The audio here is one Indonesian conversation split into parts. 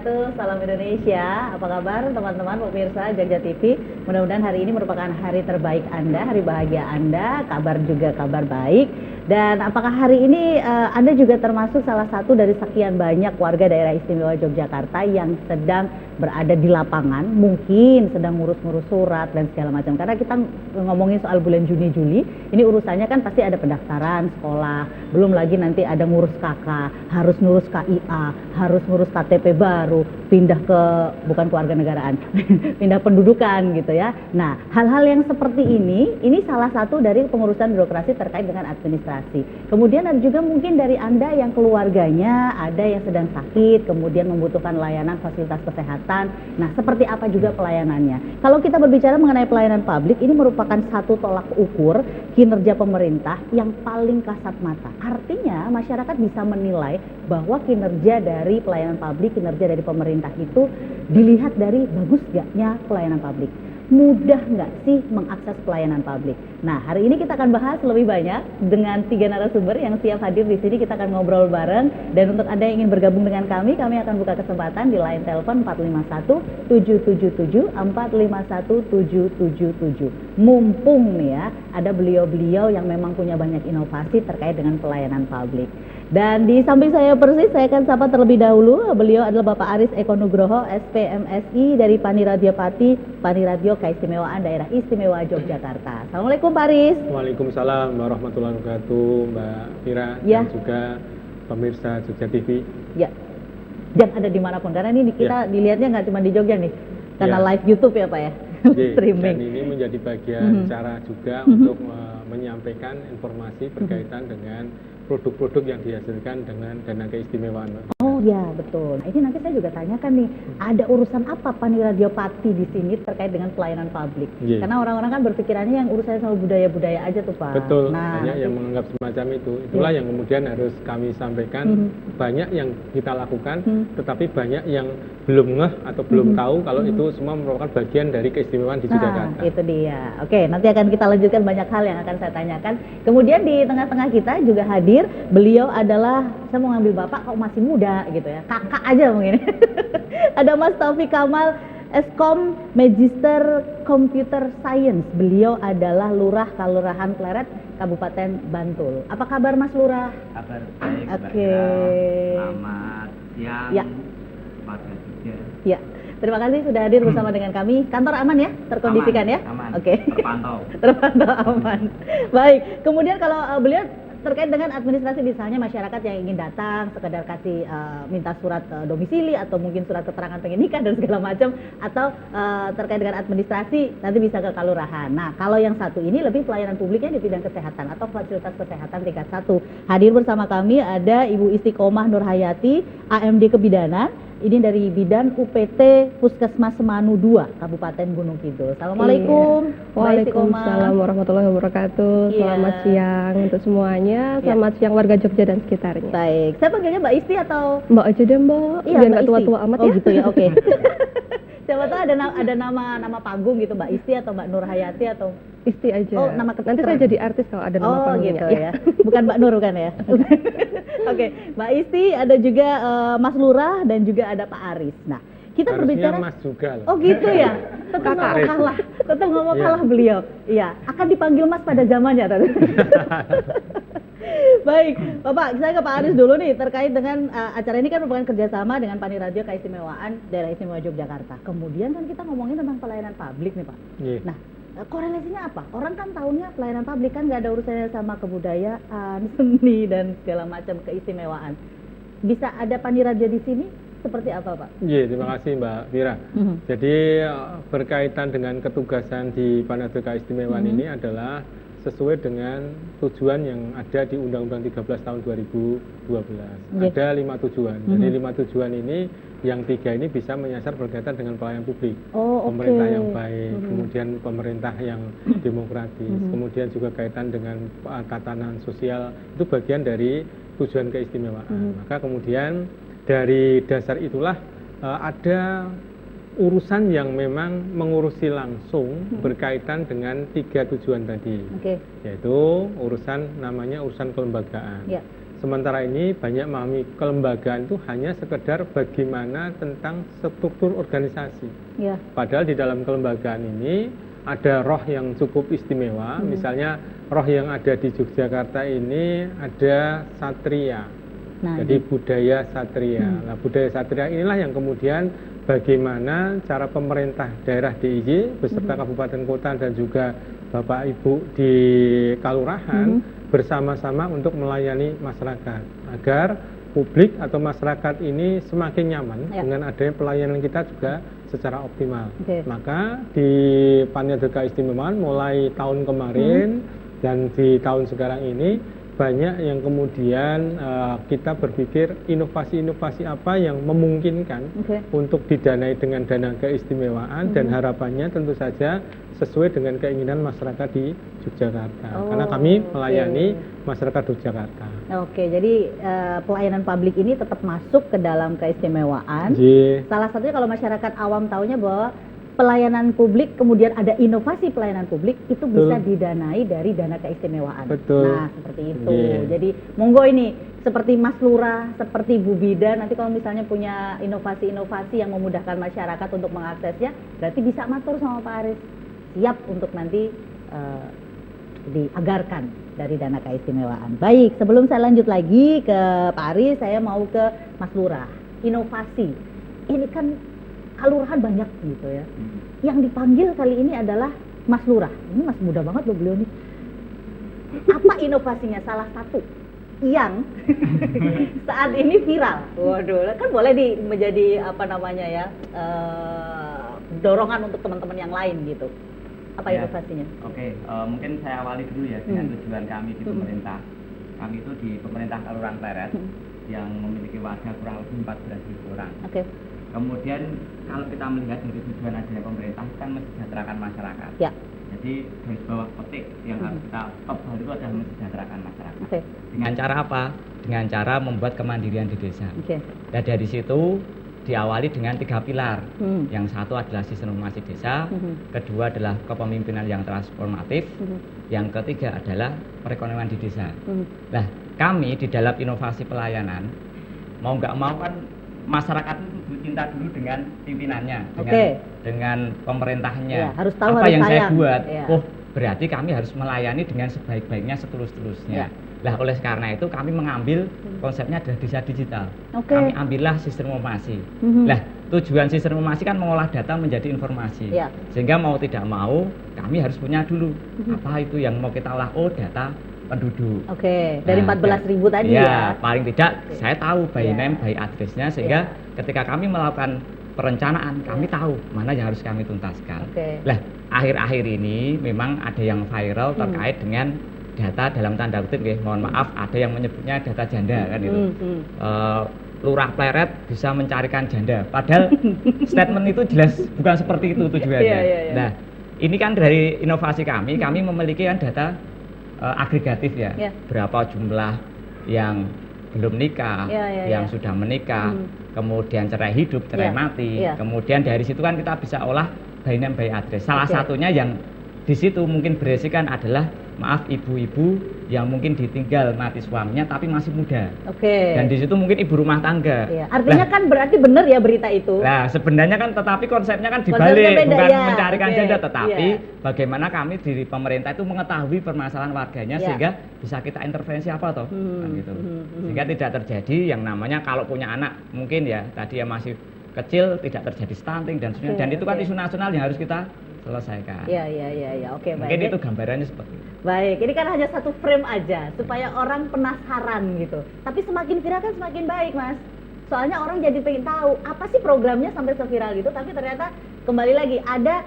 wabarakatuh. Salam Indonesia. Apa kabar teman-teman pemirsa Jogja TV? Mudah-mudahan hari ini merupakan hari terbaik Anda, hari bahagia Anda, kabar juga kabar baik. Dan apakah hari ini Anda juga termasuk salah satu dari sekian banyak warga daerah istimewa Yogyakarta yang sedang berada di lapangan, mungkin sedang ngurus-ngurus surat dan segala macam. Karena kita ngomongin soal bulan Juni-Juli, ini urusannya kan pasti ada pendaftaran sekolah, belum lagi nanti ada ngurus KK, harus ngurus KIA, harus ngurus KTP baru, pindah ke, bukan kewarganegaraan, pindah pendudukan gitu ya. Nah, hal-hal yang seperti ini salah satu dari pengurusan birokrasi terkait dengan administrasi. Kemudian ada juga mungkin dari Anda yang keluarganya ada yang sedang sakit, kemudian membutuhkan layanan fasilitas kesehatan. Nah, seperti apa juga pelayanannya? Kalau kita berbicara mengenai pelayanan publik, ini merupakan satu tolak ukur kinerja pemerintah yang paling kasat mata. Artinya, masyarakat bisa menilai bahwa kinerja dari pelayanan publik, kinerja dari pemerintah itu dilihat dari bagus gaknya pelayanan publik. Mudah nggak sih mengakses pelayanan publik? Nah, hari ini kita akan bahas lebih banyak dengan 3 narasumber yang siap hadir di sini. Kita akan ngobrol bareng. Dan untuk Anda yang ingin bergabung dengan kami akan buka kesempatan di line telepon 451-777-451-777. Mumpung nih ya, ada beliau-beliau yang memang punya banyak inovasi terkait dengan pelayanan publik. Dan di samping saya persis, saya akan sapa terlebih dahulu. Beliau adalah Bapak Aris Eko Nugroho, SPMSI dari Paniradio Pati, Paniradio Keistimewaan Daerah Istimewa Yogyakarta. Assalamualaikum Pak Aris. Waalaikumsalam warahmatullahi wabarakatuh, Mbak Vira ya. Dan juga pemirsa Jogja TV. Ya, yang ada dimanapun, karena ini kita dilihatnya nggak cuma di Jogja nih, karena live YouTube ya Pak ya, streaming. Dan ini menjadi bagian cara juga untuk menyampaikan informasi berkaitan dengan produk-produk yang dihasilkan dengan dana keistimewaan. Oh ya, betul. Nah, ini nanti saya juga tanyakan nih, ada urusan apa Paniradio Pati di sini terkait dengan pelayanan publik? Karena orang-orang kan berpikirannya yang urusannya sama budaya-budaya aja tuh Pak. Betul, banyak yang menganggap semacam itu. Itulah yang kemudian harus kami sampaikan. Banyak yang kita lakukan, tetapi banyak yang belum ngeh atau belum tahu kalau itu semua merupakan bagian dari keistimewaan di Yogyakarta. Itu dia. Oke, nanti akan kita lanjutkan banyak hal yang akan saya tanyakan. Kemudian di tengah-tengah kita juga hadir, beliau adalah, saya mau ngambil Bapak kok masih muda gitu ya, kakak aja mungkin. Ada Mas Taufik Kamal, Eskom Magister Computer Science. Beliau adalah Lurah Kelurahan Pleret, Kabupaten Bantul. Apa kabar Mas Lurah? Kabar baik. Oke. Selamat siang. Ya. Warga Jogja. Ya. Terima kasih sudah hadir bersama dengan kami. Kantor aman ya? Terkondisikan ya? Aman. Oke. Terpantau. Terpantau aman. Baik. Kemudian kalau beliau terkait dengan administrasi, misalnya masyarakat yang ingin datang sekedar kasih minta surat domisili atau mungkin surat keterangan pengen nikah dan segala macam, atau terkait dengan administrasi nanti bisa ke kelurahan. Nah, kalau yang satu ini lebih pelayanan publiknya di bidang kesehatan atau fasilitas kesehatan tingkat 1. Hadir bersama kami ada Ibu Istiqomah Nurhayati, AMD Kebidanan. Ini dari Bidan UPT Puskesmas Semanu 2, Kabupaten Gunung Kidul. Assalamualaikum. Waalaikumsalam warahmatullahi wabarakatuh. Selamat siang untuk semuanya. Selamat siang warga Jogja dan sekitarnya. Baik, saya panggilnya Mbak Isti atau Mbak aja deh Mbak. Iya, biar nggak tua-tua amat ya. Oh gitu ya, oke. Siapa tahu ada nama panggung gitu, Mbak Isti atau Mbak Nurhayati atau Isti aja. Oh, nama nanti saya jadi artis kalau ada nama panggungnya. Oh gitu ya. Bukan Mbak Nur kan ya? Oke, Mbak Isti, ada juga Mas Lurah dan juga ada Pak Aris. Nah, kita harusnya berbicara Mas juga loh. Oh gitu ya. Tetap nggak mau kalah. Tetap nggak mau kalah beliau. Iya, akan dipanggil Mas pada zamannya. Baik, Bapak, saya ke Pak Aris dulu nih terkait dengan acara ini kan merupakan kerjasama dengan Paniradio Keistimewaan Daerah Istimewa Yogyakarta. Kemudian kan kita ngomongin tentang pelayanan publik nih Pak. Nah, korelasinya apa? Orang kan tahunya pelayanan publik kan nggak ada urusannya sama kebudayaan, seni dan segala macam keistimewaan. Bisa ada Paniradio di sini? Seperti apa Pak? Iya, terima kasih Mbak Vira. Jadi berkaitan dengan ketugasan di Paniradio Keistimewaan ini adalah sesuai dengan tujuan yang ada di Undang-Undang 13 tahun 2012. Ada 5 tujuan. Jadi 5 tujuan ini, yang 3 ini bisa menyasar berkaitan dengan pelayanan publik. Pemerintah yang baik, kemudian pemerintah yang demokratis, kemudian juga kaitan dengan tatanan sosial, itu bagian dari tujuan keistimewaan. Maka kemudian dari dasar itulah ada urusan yang memang mengurusi langsung berkaitan dengan 3 tujuan tadi, yaitu urusan namanya urusan kelembagaan. Sementara ini banyak memahami kelembagaan itu hanya sekedar bagaimana tentang struktur organisasi. Ya. Padahal di dalam kelembagaan ini ada roh yang cukup istimewa. Misalnya roh yang ada di Yogyakarta ini ada satria. Nah, Jadi budaya satria. Nah, budaya satria inilah yang kemudian bagaimana cara pemerintah daerah DIY beserta kabupaten kota dan juga Bapak Ibu di Kalurahan bersama-sama untuk melayani masyarakat agar publik atau masyarakat ini semakin nyaman dengan adanya pelayanan kita juga secara optimal. Maka di Panitia Keistimewaan mulai tahun kemarin dan di tahun sekarang ini banyak yang kemudian kita berpikir inovasi-inovasi apa yang memungkinkan untuk didanai dengan dana keistimewaan dan harapannya tentu saja sesuai dengan keinginan masyarakat di Yogyakarta. Karena kami melayani masyarakat Yogyakarta. Oke, jadi pelayanan publik ini tetap masuk ke dalam keistimewaan. Salah satunya kalau masyarakat awam taunya bahwa pelayanan publik, kemudian ada inovasi pelayanan publik, itu bisa didanai dari dana keistimewaan. Nah, seperti itu. Jadi, monggo ini, seperti Mas Lurah, seperti Bu Bida, nanti kalau misalnya punya inovasi-inovasi yang memudahkan masyarakat untuk mengaksesnya, berarti bisa matur sama Pak Aris. Siap untuk nanti diagarkan dari dana keistimewaan. Baik, sebelum saya lanjut lagi ke Pak Aris, saya mau ke Mas Lurah. Inovasi. Ini kan kelurahan banyak gitu ya. Yang dipanggil kali ini adalah Mas Lurah. Ini Mas muda banget loh beliau nih. Apa inovasinya? Salah satu yang saat ini viral. Waduh, kan boleh menjadi apa namanya ya, dorongan untuk teman-teman yang lain gitu. Apa inovasinya? Oke, mungkin saya awali dulu ya dengan tujuan kami di pemerintah. Kami itu di pemerintah Kelurahan Pleret yang memiliki warga kurang lebih 14.000 orang. Kemudian kalau kita melihat dari tujuan adanya pemerintah kan mensejahterakan masyarakat. Jadi garis bawah petik yang harus kita observ itu adalah mensejahterakan masyarakat. Dengan cara apa? Dengan cara membuat kemandirian di desa. Dan dari situ diawali dengan 3 pilar. Yang satu adalah sistem informasi desa, kedua adalah kepemimpinan yang transformatif, yang ketiga adalah perekonomian di desa. Nah, kami di dalam inovasi pelayanan mau nggak mau kan masyarakat itu cinta dulu dengan pimpinannya, dengan pemerintahnya. Harus tahu, apa harus yang sayang. saya buat, oh berarti kami harus melayani dengan sebaik-baiknya, setulus-tulusnya. Nah, oleh karena itu kami mengambil konsepnya adalah desa digital. Kami ambillah sistem informasi. Nah, tujuan sistem informasi kan mengolah data menjadi informasi. Sehingga mau tidak mau kami harus punya dulu apa itu yang mau kita olah. Oh, data penduduk. Dari 14.000 tadi ya. Paling tidak saya tahu by name, by address-nya, sehingga ketika kami melakukan perencanaan, kami tahu mana yang harus kami tuntaskan. Nah, akhir-akhir ini memang ada yang viral terkait dengan data dalam tanda kutip, mohon maaf, ada yang menyebutnya data janda kan itu. Lurah Pleret bisa mencarikan janda. Padahal statement itu jelas bukan seperti itu tujuannya. Nah, ini kan dari inovasi kami memiliki kan data agregatif ya. Berapa jumlah yang belum nikah, yang sudah menikah, kemudian cerai hidup, cerai mati. Kemudian dari situ kan kita bisa olah by name, by address. Salah satunya yang di situ mungkin berisikan adalah maaf ibu-ibu yang mungkin ditinggal mati suaminya tapi masih muda. Dan di situ mungkin ibu rumah tangga. Artinya kan berarti benar ya berita itu. Nah, sebenarnya kan tetapi konsepnya kan dibalik, bukan mencarikan janda, tetapi bagaimana kami di pemerintah itu mengetahui permasalahan warganya sehingga bisa kita intervensi apa toh, kan gitu. Sehingga tidak terjadi yang namanya kalau punya anak mungkin ya tadi yang masih kecil tidak terjadi stunting dan sebagainya. Dan itu kan isu nasional yang harus kita selesaikan. Oke, mungkin baik. itu gambarannya seperti itu. Baik, ini kan hanya satu frame aja supaya orang penasaran gitu. Tapi semakin viral kan semakin baik, Mas. Soalnya orang jadi pengen tahu apa sih programnya sampai seviral gitu. Tapi ternyata kembali lagi ada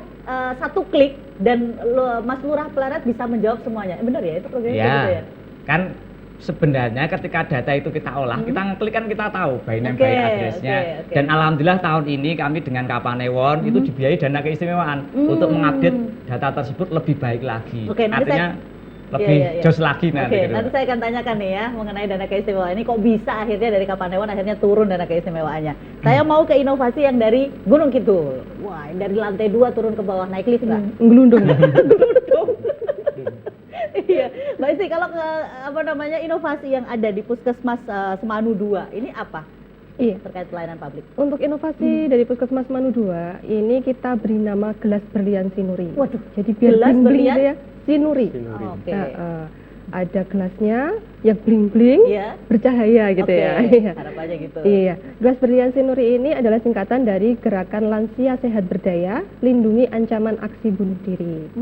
satu klik dan Mas Lurah Pleret bisa menjawab semuanya. Benar ya itu programnya gitu ya? Kan sebenarnya ketika data itu kita olah, kita ngeklik kan kita tahu by name, by address-nya. Dan alhamdulillah tahun ini kami dengan Kapanewon itu dibiayai dana keistimewaan untuk mengupdate data tersebut lebih baik lagi. Artinya lebih jos lagi nanti. Nanti saya akan tanyakan nih ya mengenai dana keistimewaan ini kok bisa akhirnya dari Kapanewon akhirnya turun dana keistimewaannya. Saya mau ke inovasi yang dari Gunung Kidul. Wah, dari lantai 2 turun ke bawah, naik lift nggak? Gelundung. Iya, Mbak Isti, kalau inovasi yang ada di Puskesmas Semanu 2 ini apa? Iya, Terkait pelayanan publik. untuk inovasi dari Puskesmas Semanu 2 ini kita beri nama gelas berlian Sinuri. Waduh, jadi biar gelas bling-bling berlian? gitu ya, Sinuri. Sinuri. Oke. Nah, ada gelasnya yang bling-bling, Iya. bercahaya gitu Oke, ya. Iya. harapannya gitu. Iya, gelas berlian Sinuri ini adalah singkatan dari Gerakan Lansia Sehat Berdaya, Lindungi Ancaman Aksi Bunuh Diri.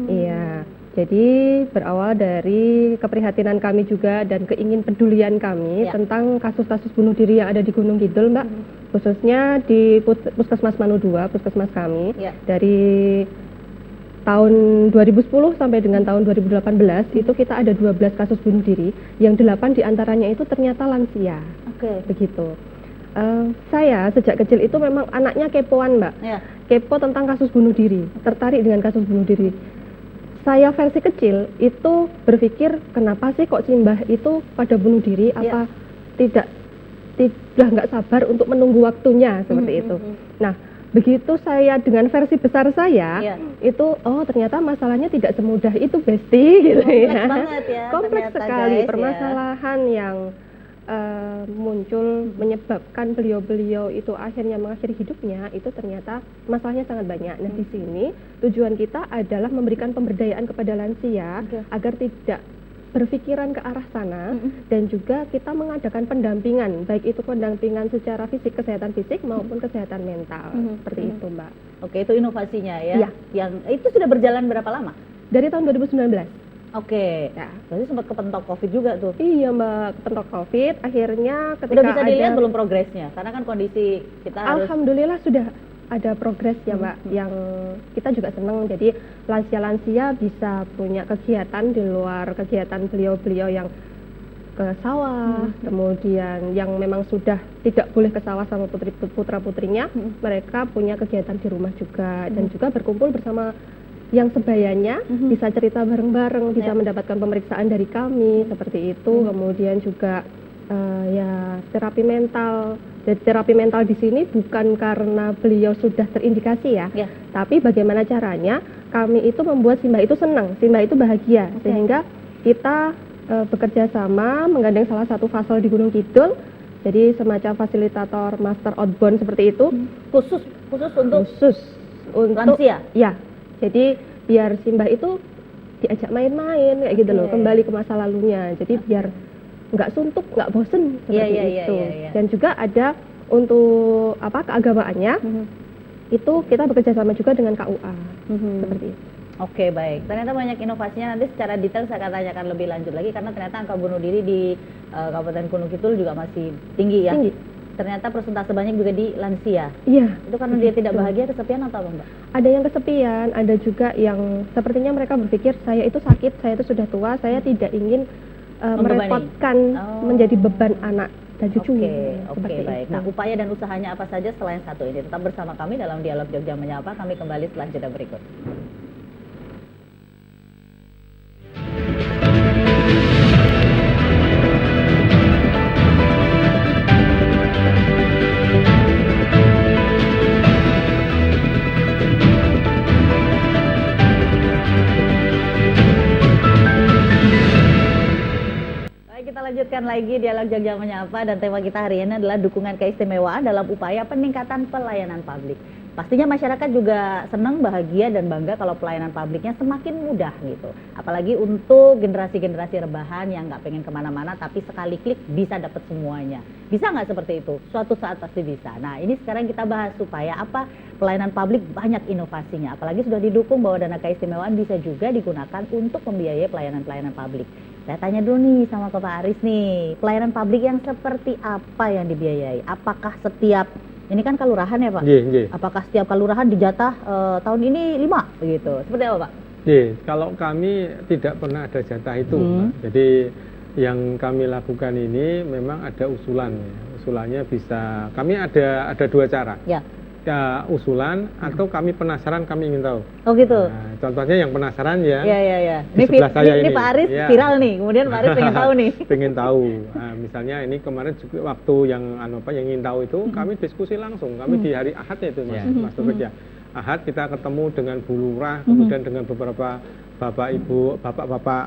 Iya, jadi berawal dari keprihatinan kami juga dan keingin pedulian kami Ya. tentang kasus-kasus bunuh diri yang ada di Gunung Kidul, Mbak. Khususnya di Puskesmas Manu 2, puskesmas kami, Ya. dari tahun 2010 sampai dengan tahun 2018 itu kita ada 12 kasus bunuh diri, yang 8 diantaranya itu ternyata lansia. Oke. Begitu. Saya sejak kecil itu memang anaknya kepoan, Mbak. Ya. Kepo tentang kasus bunuh diri, tertarik dengan kasus bunuh diri. Saya versi kecil itu berpikir, kenapa sih kok Simbah itu pada bunuh diri? Apa tidak nggak sabar untuk menunggu waktunya seperti itu. Nah, begitu saya dengan versi besar saya, itu ternyata masalahnya tidak semudah itu, Besti, gitu Kompleks ya. banget ya. Kompleks ternyata, sekali guys, permasalahan yang muncul menyebabkan beliau-beliau itu akhirnya mengakhiri hidupnya, itu ternyata masalahnya sangat banyak. Nah, di sini tujuan kita adalah memberikan pemberdayaan kepada lansia agar tidak berpikiran ke arah sana, dan juga kita mengadakan pendampingan, baik itu pendampingan secara fisik, kesehatan fisik maupun kesehatan mental. Seperti itu, Mbak. Oke, itu inovasinya ya. Iya. Yang itu sudah berjalan berapa lama? Dari tahun 2019. Oke. Ya. Berarti sempat kepentok Covid juga tuh. Iya, Mbak, kepentok Covid. Akhirnya ketika Udah bisa dilihat ada, belum progresnya? Karena kan kondisi kita harus alhamdulillah sudah ada progres ya, Mbak, yang kita juga senang. Jadi lansia-lansia bisa punya kegiatan di luar kegiatan beliau-beliau yang ke sawah, kemudian yang memang sudah tidak boleh ke sawah sama putra-putrinya, mereka punya kegiatan di rumah juga, dan juga berkumpul bersama yang sebayanya, bisa cerita bareng-bareng, bisa mendapatkan pemeriksaan dari kami, seperti itu. Kemudian juga ya terapi mental. Jadi terapi mental di sini bukan karena beliau sudah terindikasi ya, tapi bagaimana caranya kami itu membuat Simbah itu senang, Simbah itu bahagia, sehingga kita bekerja sama menggandeng salah satu fasel di Gunung Kidul, jadi semacam fasilitator master outbound seperti itu, khusus untuk lansia. Ya, jadi biar Simbah itu diajak main-main kayak gitu loh, kembali ke masa lalunya, jadi biar nggak suntuk, nggak bosen seperti itu. Dan juga ada untuk keagamaannya, itu kita bekerja sama juga dengan KUA seperti itu. Oke, baik. Ternyata banyak inovasinya, nanti secara detail saya akan tanyakan lebih lanjut lagi, karena ternyata angka bunuh diri di Kabupaten Gunung Kidul juga masih tinggi ya. Tinggi. Ternyata persentase banyak juga di lansia. Iya. Itu karena dia tidak bahagia, kesepian atau apa, Mbak? Ada yang kesepian, ada juga yang sepertinya mereka berpikir, saya itu sakit, saya itu sudah tua, saya tidak ingin merepotkan, menjadi beban anak dan cucu. Oke, baik. Nah, upaya dan usahanya apa saja selain satu ini? Tetap bersama kami dalam Dialog Jogja Menyapa. Kami kembali setelah jeda berikut. Lanjutkan lagi Dialog Jogja Menyapa, dan tema kita hari ini adalah dukungan keistimewaan dalam upaya peningkatan pelayanan publik. Pastinya masyarakat juga senang, bahagia, dan bangga kalau pelayanan publiknya semakin mudah gitu. Apalagi untuk generasi-generasi rebahan yang nggak pengen kemana-mana, tapi sekali klik bisa dapat semuanya. Bisa nggak seperti itu? Suatu saat pasti bisa. Nah, ini sekarang kita bahas supaya apa pelayanan publik banyak inovasinya. Apalagi sudah didukung bahwa dana keistimewaan bisa juga digunakan untuk membiayai pelayanan-pelayanan publik. Saya tanya dulu nih sama Pak Aris nih, pelayanan publik yang seperti apa yang dibiayai? Apakah setiap, ini kan kelurahan ya Pak? Apakah setiap kelurahan dijatah tahun ini 5 begitu? Seperti apa Pak? Kalau kami tidak pernah ada jatah itu, Pak. Jadi yang kami lakukan ini memang ada usulan. Usulannya bisa, kami ada 2 cara. Ya, usulan atau kami penasaran, kami ingin tahu. Oh gitu. Nah, contohnya yang penasaran ya. Ini sebelah saya ini Pak Aris viral nih. Kemudian Pak Aris pengen tahu nih. Pengen tahu. Nah, misalnya ini kemarin juga waktu yang yang ingin tahu itu kami diskusi langsung. Kami di hari Ahad itu Mas Taufik ya. Ahad kita ketemu dengan Bu Lurah, kemudian dengan beberapa Bapak Ibu, Bapak-bapak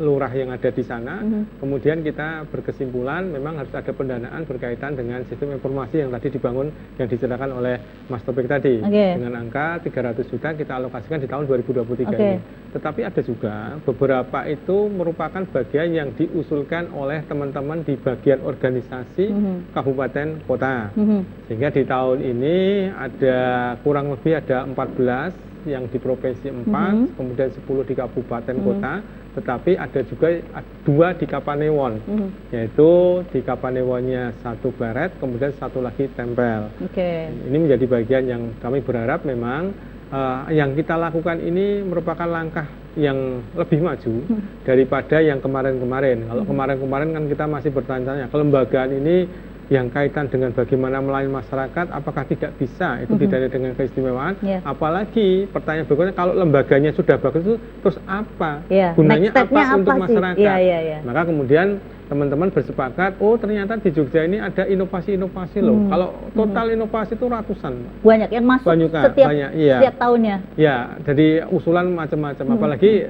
lurah yang ada di sana. Kemudian kita berkesimpulan memang harus ada pendanaan berkaitan dengan sistem informasi yang tadi dibangun, yang diceritakan oleh Mas Topik tadi. Dengan angka 300 juta kita alokasikan di tahun 2023 ini. Tetapi ada juga beberapa itu merupakan bagian yang diusulkan oleh teman-teman di bagian organisasi kabupaten kota. Sehingga di tahun ini ada kurang lebih ada 14 yang di provinsi 4, kemudian 10 di kabupaten kota, tetapi ada juga 2 di Kapanewon, yaitu di Kapanewonnya 1 baret, kemudian 1 lagi tempel. Ini menjadi bagian yang kami berharap memang yang kita lakukan ini merupakan langkah yang lebih maju daripada yang kemarin-kemarin. Kalau kemarin-kemarin kan kita masih bertanya-tanya, kelembagaan ini yang kaitan dengan bagaimana melayani masyarakat, apakah tidak bisa itu tidak dengan keistimewaan? Apalagi pertanyaan berikutnya, kalau lembaganya sudah bagus itu terus apa? Gunanya apa untuk masyarakat? Maka kemudian teman-teman bersepakat, oh ternyata di Jogja ini ada inovasi-inovasi loh. Kalau total inovasi itu ratusan. Banyak yang masuk setiap tahunnya. Ya, jadi usulan macam-macam. Apalagi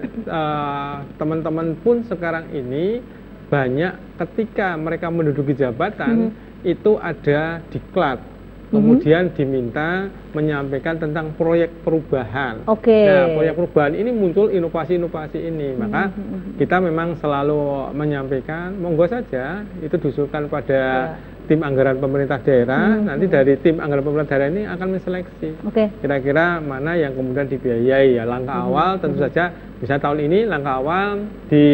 teman-teman pun sekarang ini banyak ketika mereka menduduki jabatan itu ada diklat, kemudian diminta menyampaikan tentang proyek perubahan. Nah, proyek perubahan ini muncul inovasi-inovasi ini, maka kita memang selalu menyampaikan, monggo saja itu diusulkan pada tim anggaran pemerintah daerah. Nanti dari tim anggaran pemerintah daerah ini akan menseleksi kira-kira mana yang kemudian dibiayai. Ya, langkah awal tentu saja, misalnya tahun ini langkah awal di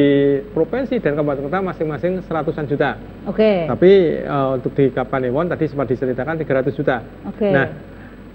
provinsi dan kabupaten kota masing-masing 100-an juta. Tapi untuk di Kapanewon tadi sempat diceritakan 300 juta. Nah,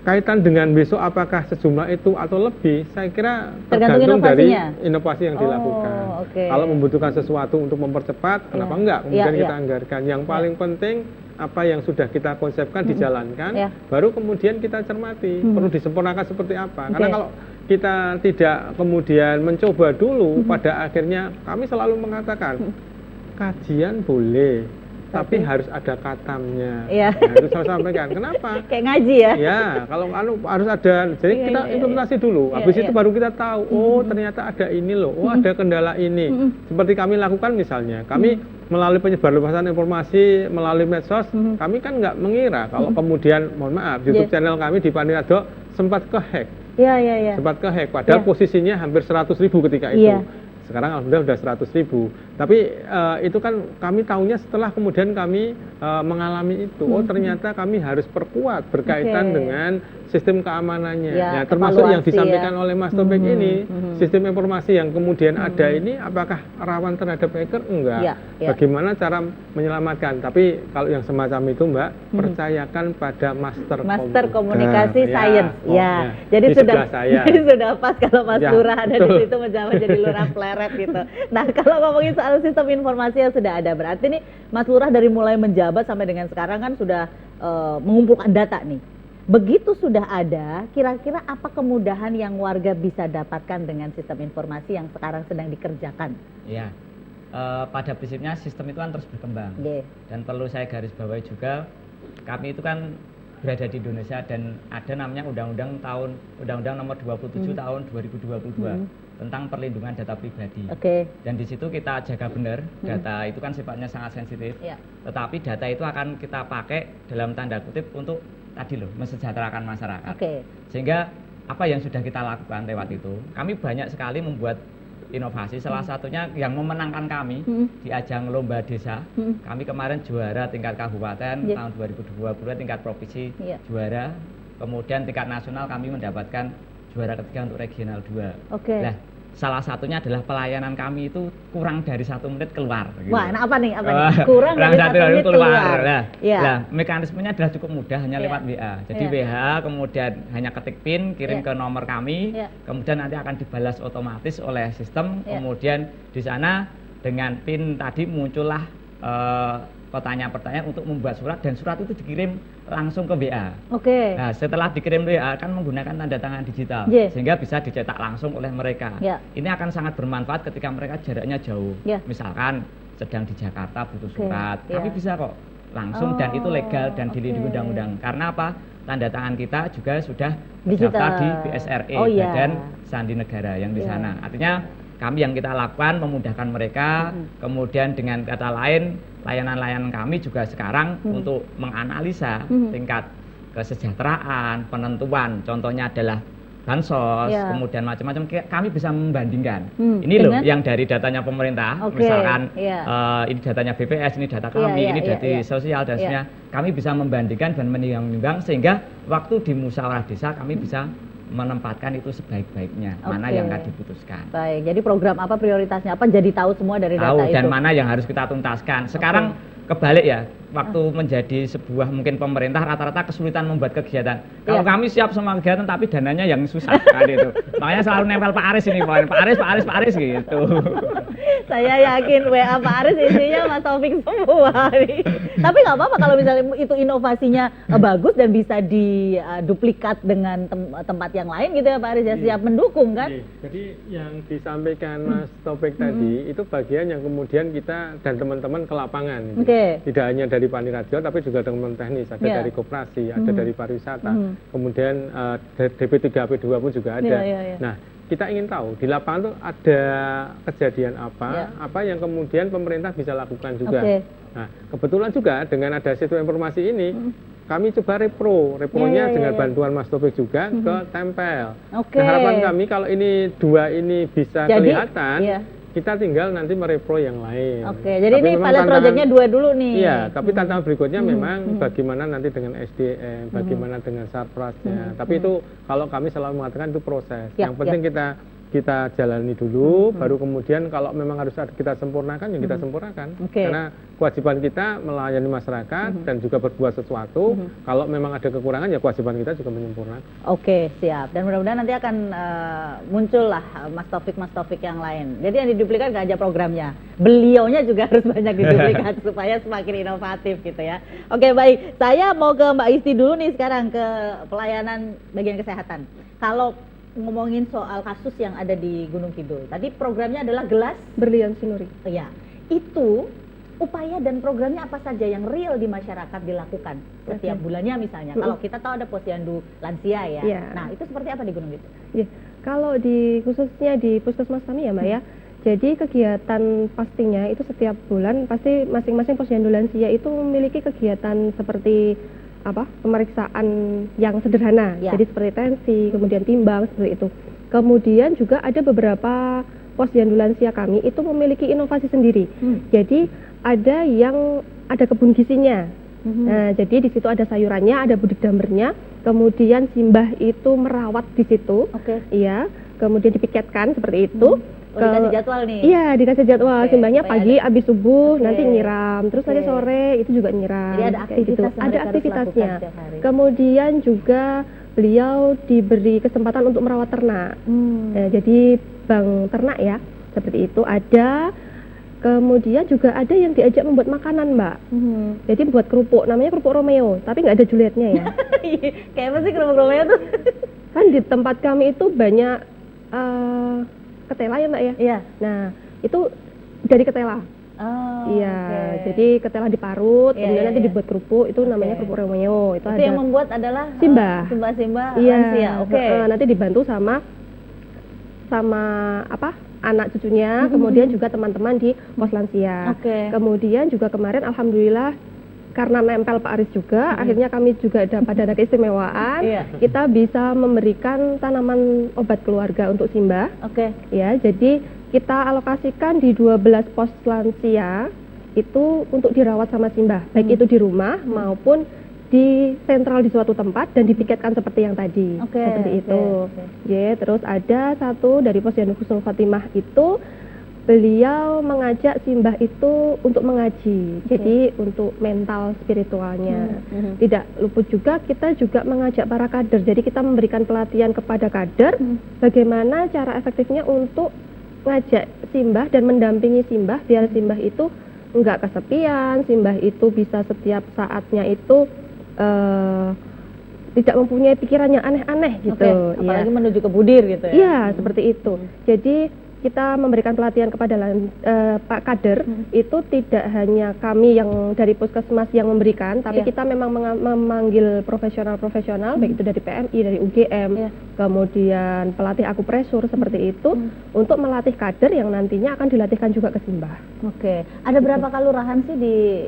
kaitan dengan besok apakah sejumlah itu atau lebih, saya kira tergantung dari inovasi yang dilakukan. Kalau membutuhkan sesuatu untuk mempercepat, kenapa enggak? Kemudian kita anggarkan. Yang paling penting apa yang sudah kita konsepkan dijalankan, baru kemudian kita cermati perlu disempurnakan seperti apa. Karena kalau kita tidak kemudian mencoba dulu, pada akhirnya kami selalu mengatakan kajian boleh, tapi harus ada katamnya. Nah, itu saya sampaikan. Kenapa? Kayak ngaji ya? Ya, kalau harus ada. Jadi kita implementasi dulu. Habis itu baru kita tahu, oh ternyata ada ini loh. Oh ada kendala ini. Seperti kami lakukan misalnya, kami melalui penyebarluasan informasi melalui medsos, kami kan nggak mengira kalau kemudian, mohon maaf, YouTube channel kami di Panirado sempat kehack. Sempat kehack. Padahal posisinya hampir 100.000 ketika itu. Sekarang alhamdulillah sudah 100.000. Tapi itu kan kami tahunya setelah kemudian kami mengalami itu. Oh ternyata kami harus perkuat berkaitan dengan sistem keamanannya. Ya, termasuk yang disampaikan oleh Mas Topik ini, sistem informasi yang kemudian ada ini apakah rawan terhadap hacker? Enggak. Bagaimana cara menyelamatkan? Tapi kalau yang semacam itu Mbak, percayakan pada master komunikasi science. Jadi sudah pas kalau Mas Lurah ada di situ menjabat jadi lurah pleret gitu. Nah, kalau ngomongin soal sistem informasi yang sudah ada, berarti nih Mas Lurah dari mulai menjabat sampai dengan sekarang kan sudah mengumpulkan data nih. Begitu sudah ada, kira-kira apa kemudahan yang warga bisa dapatkan dengan sistem informasi yang sekarang sedang dikerjakan? Ya, pada prinsipnya sistem itu kan terus berkembang. Dan perlu saya garis bawahi juga, kami itu kan berada di Indonesia dan ada namanya Undang-Undang Nomor 27 tahun 2022 tentang perlindungan data pribadi. Dan di situ kita jaga benar, data itu kan sifatnya sangat sensitif. Tetapi data itu akan kita pakai dalam tanda kutip untuk tadi loh, mensejahterakan masyarakat. Sehingga apa yang sudah kita lakukan lewat itu, kami banyak sekali membuat inovasi. Salah satunya yang memenangkan kami di ajang lomba desa. Kami kemarin juara tingkat kabupaten tahun 2022, tingkat provinsi juara. Kemudian tingkat nasional kami mendapatkan juara ketiga untuk regional 2. Nah, salah satunya adalah pelayanan kami itu kurang dari 1 menit keluar. Wah, nah apa nih? Kurang dari 1 menit keluar. Nah, mekanismenya adalah cukup mudah, hanya lewat WA. Jadi WA, kemudian hanya ketik PIN, kirim ke nomor kami, kemudian nanti akan dibalas otomatis oleh sistem. Kemudian di sana dengan PIN tadi muncullah pertanyaan-pertanyaan untuk membuat surat, dan surat itu dikirim langsung ke WA. Nah, setelah dikirim WA akan menggunakan tanda tangan digital, sehingga bisa dicetak langsung oleh mereka. Ini akan sangat bermanfaat ketika mereka jaraknya jauh. Misalkan sedang di Jakarta butuh surat, tapi bisa kok langsung, dan itu legal dan dilindungi undang-undang. Karena apa? Tanda tangan kita juga sudah terdaftar di BSRE, Badan Sandi Negara yang di sana. Artinya kami yang kita lakukan memudahkan mereka. Kemudian dengan kata lain, layanan-layanan kami juga sekarang untuk menganalisa tingkat kesejahteraan, penentuan, contohnya adalah bansos, kemudian macam-macam, kami bisa membandingkan. Ini loh yang dari datanya pemerintah, misalkan ini datanya BPS, ini data kami, ini data sosial dan sebagainya. Kami bisa membandingkan dan menimbang sehingga waktu di musyawarah desa kami bisa menempatkan itu sebaik-baiknya, mana yang akan diputuskan. Baik, jadi program apa, prioritasnya apa, jadi tahu semua dari data itu. Dan mana yang harus kita tuntaskan. Sekarang kebalik ya, waktu menjadi sebuah mungkin pemerintah rata-rata kesulitan membuat kegiatan. Kalau kami siap semua kegiatan tapi dananya yang susah kan itu. Makanya selalu nempel Pak Aris ini, Pak Aris gitu. Saya yakin WA Pak Aris isinya Mas Taufik semua nih. Tapi nggak apa-apa kalau misalnya itu inovasinya bagus dan bisa diduplikat dengan tempat yang lain gitu ya Pak Aris, ya siap mendukung kan? Jadi yang disampaikan Mas Taufik tadi itu bagian yang kemudian kita dan teman-teman ke lapangan. Gitu. Tidak hanya dari Paniradio tapi juga teman-teman teknis, ada dari koperasi, ada dari pariwisata, kemudian DP3AP2 pun juga ada. Nah, kita ingin tahu di lapangan itu ada kejadian apa yang kemudian pemerintah bisa lakukan juga. Nah, kebetulan juga dengan ada sistem informasi ini, kami coba repronya dengan bantuan Mas Taufik juga ke tempel. Nah, harapan kami kalau ini dua ini bisa kelihatan, kita tinggal nanti merepro yang lain. Jadi tapi ini pilot projectnya 2 dulu nih. Iya, tapi tantangan berikutnya memang bagaimana nanti dengan SDM, bagaimana dengan sarprasnya. Tapi itu kalau kami selalu mengatakan itu proses. Yang penting kita jalani dulu, baru kemudian kalau memang harus kita sempurnakan, ya kita sempurnakan. Karena kewajiban kita melayani masyarakat dan juga berbuat sesuatu. Kalau memang ada kekurangan, ya kewajiban kita juga menyempurnakan. Siap. Dan mudah-mudahan nanti akan muncul lah Mas Taufik yang lain. Jadi yang diduplikat nggak aja programnya, beliaunya juga harus banyak diduplikat supaya semakin inovatif gitu ya. Baik. Saya mau ke Mbak Isti dulu nih sekarang, ke pelayanan bagian kesehatan. Kalau ngomongin soal kasus yang ada di Gunung Kidul, tadi programnya adalah Gelas Berlian Sinuri. Itu upaya dan programnya apa saja yang real di masyarakat dilakukan setiap bulannya misalnya. Kalau kita tahu ada posyandu lansia ya. Nah, itu seperti apa di Gunung Kidul? Kalau khususnya di puskesmas kami ya Mbak ya. Jadi kegiatan pastinya itu setiap bulan pasti masing-masing posyandu lansia itu memiliki kegiatan seperti pemeriksaan yang sederhana, jadi seperti tensi, kemudian timbang seperti itu. Kemudian juga ada beberapa posyandu lansia kami itu memiliki inovasi sendiri. Jadi ada yang ada kebun gizinya. Nah, jadi di situ ada sayurannya, ada budik dambernya. Kemudian simbah itu merawat di situ. Kemudian dipiketkan seperti itu. Dikasih jadwal nih? Iya, dikasih jadwal. Simbahnya pagi abis subuh nanti nyiram, terus nanti sore itu juga nyiram. Jadi ada aktivitas ada aktivitasnya. Kemudian juga beliau diberi kesempatan untuk merawat ternak. Jadi bank ternak ya, seperti itu ada. Kemudian juga ada yang diajak membuat makanan Mbak. Jadi buat kerupuk, namanya kerupuk Romeo, tapi nggak ada Julietnya ya. Kayak apa sih kerupuk Romeo tuh? Kan di tempat kami itu banyak ketela ya Mbak ya? Nah, itu dari ketela. Jadi ketela diparut, kemudian nanti dibuat kerupuk, itu namanya kerupuk Romeo. Itu ada yang membuat adalah Simbah lansia. Nanti dibantu sama anak cucunya, kemudian juga teman-teman di pos lansia. Kemudian juga kemarin alhamdulillah karena nempel Pak Aris juga, akhirnya kami juga dapat dana keistimewaan. Kita bisa memberikan tanaman obat keluarga untuk simbah. Jadi kita alokasikan di 12 pos lansia itu untuk dirawat sama simbah, baik itu di rumah maupun di sentral di suatu tempat dan dipiketkan seperti yang tadi. Seperti itu. Terus ada satu dari posyandu Husnul Khotimah itu beliau mengajak simbah itu untuk mengaji, jadi untuk mental spiritualnya. Tidak luput juga kita juga mengajak para kader, jadi kita memberikan pelatihan kepada kader bagaimana cara efektifnya untuk ngajak simbah dan mendampingi simbah biar simbah itu enggak kesepian, simbah itu bisa setiap saatnya itu tidak mempunyai pikiran yang aneh-aneh gitu. Apalagi menuju ke budir gitu ya. Seperti itu. Jadi kita memberikan pelatihan kepada Pak Kader, itu tidak hanya kami yang dari Puskesmas yang memberikan, tapi kita memang memanggil profesional-profesional, baik itu dari PMI, dari UGM, kemudian pelatih akupresur seperti itu, untuk melatih kader yang nantinya akan dilatihkan juga ke Simbah. Oke, ada berapa kelurahan sih di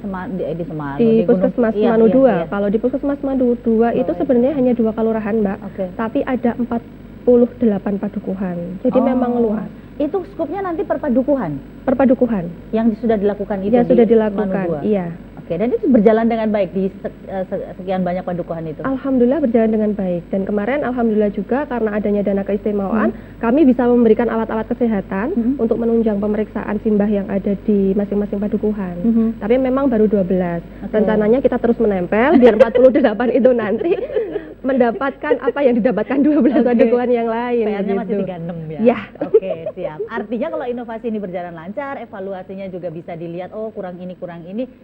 Semanu? Di Puskesmas Semanu 2. Kalau di Puskesmas Semanu 2 itu sebenarnya hanya 2 kelurahan, Mbak. Tapi ada 48 padukuhan. Jadi memang luas. Itu skupnya nanti per padukuhan? Per padukuhan. Yang sudah dilakukan itu? Ya, sudah dilakukan, iya. Oke, dan itu berjalan dengan baik di sekian banyak padukuhan itu? Alhamdulillah berjalan dengan baik. Dan kemarin alhamdulillah juga karena adanya dana keistimewaan, kami bisa memberikan alat-alat kesehatan untuk menunjang pemeriksaan simbah yang ada di masing-masing padukuhan. Tapi memang baru 12. Rencananya kita terus menempel biar 48 itu nanti mendapatkan apa yang didapatkan 12 padukuhan yang lain. PR-nya masih 36 ya? Ya. Oke, siap. Artinya kalau inovasi ini berjalan lancar, evaluasinya juga bisa dilihat, oh kurang ini,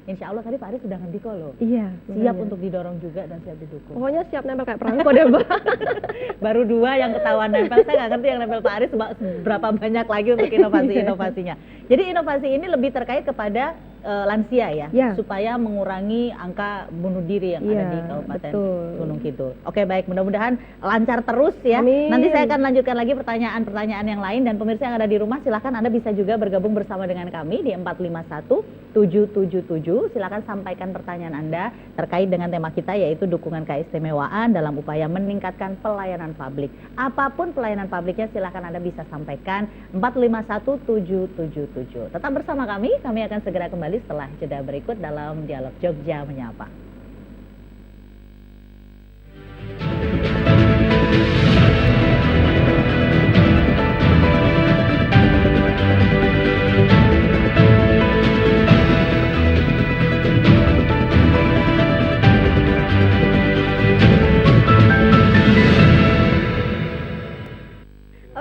insya Allah tadi Pak Aris sudah ngendiko loh. Iya. Siap untuk didorong juga dan siap didukung. Pokoknya siap nempel kayak perangko deh, Mbak. Baru 2 yang ketahuan nempel, saya nggak ngerti yang nempel Pak Aris berapa banyak lagi untuk inovasi-inovasinya. Jadi inovasi ini lebih terkait kepada lansia ya, supaya mengurangi angka bunuh diri yang ada di Kabupaten Gunung Kidul. Oke, baik, mudah-mudahan lancar terus ya. Amin. Nanti saya akan lanjutkan lagi pertanyaan-pertanyaan yang lain, dan pemirsa yang ada di rumah silahkan Anda bisa juga bergabung bersama dengan kami di 451-777. Silahkan sampaikan pertanyaan Anda terkait dengan tema kita, yaitu dukungan keistimewaan dalam upaya meningkatkan pelayanan publik. Apapun pelayanan publiknya silahkan Anda bisa sampaikan 451-777. Tetap bersama kami akan segera kembali setelah jeda berikut dalam Dialog Jogja Menyapa.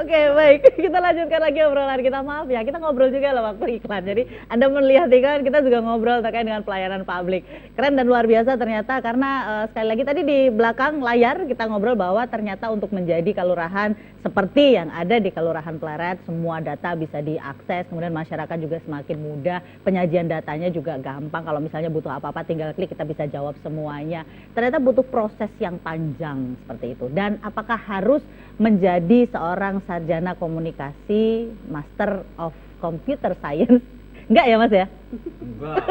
Oke, baik, kita lanjutkan lagi obrolan kita. Maaf ya, kita ngobrol juga lah waktu iklan. Jadi Anda melihat iklan, kita juga ngobrol terkait dengan pelayanan publik. Keren dan luar biasa ternyata, karena sekali lagi tadi di belakang layar kita ngobrol bahwa ternyata untuk menjadi kelurahan seperti yang ada di Kelurahan Pleret, semua data bisa diakses, kemudian masyarakat juga semakin mudah, penyajian datanya juga gampang. Kalau misalnya butuh apa-apa tinggal klik, kita bisa jawab semuanya. Ternyata butuh proses yang panjang seperti itu. Dan apakah harus menjadi seorang sarjana komunikasi, Master of Computer Science? Enggak ya Mas ya? Enggak.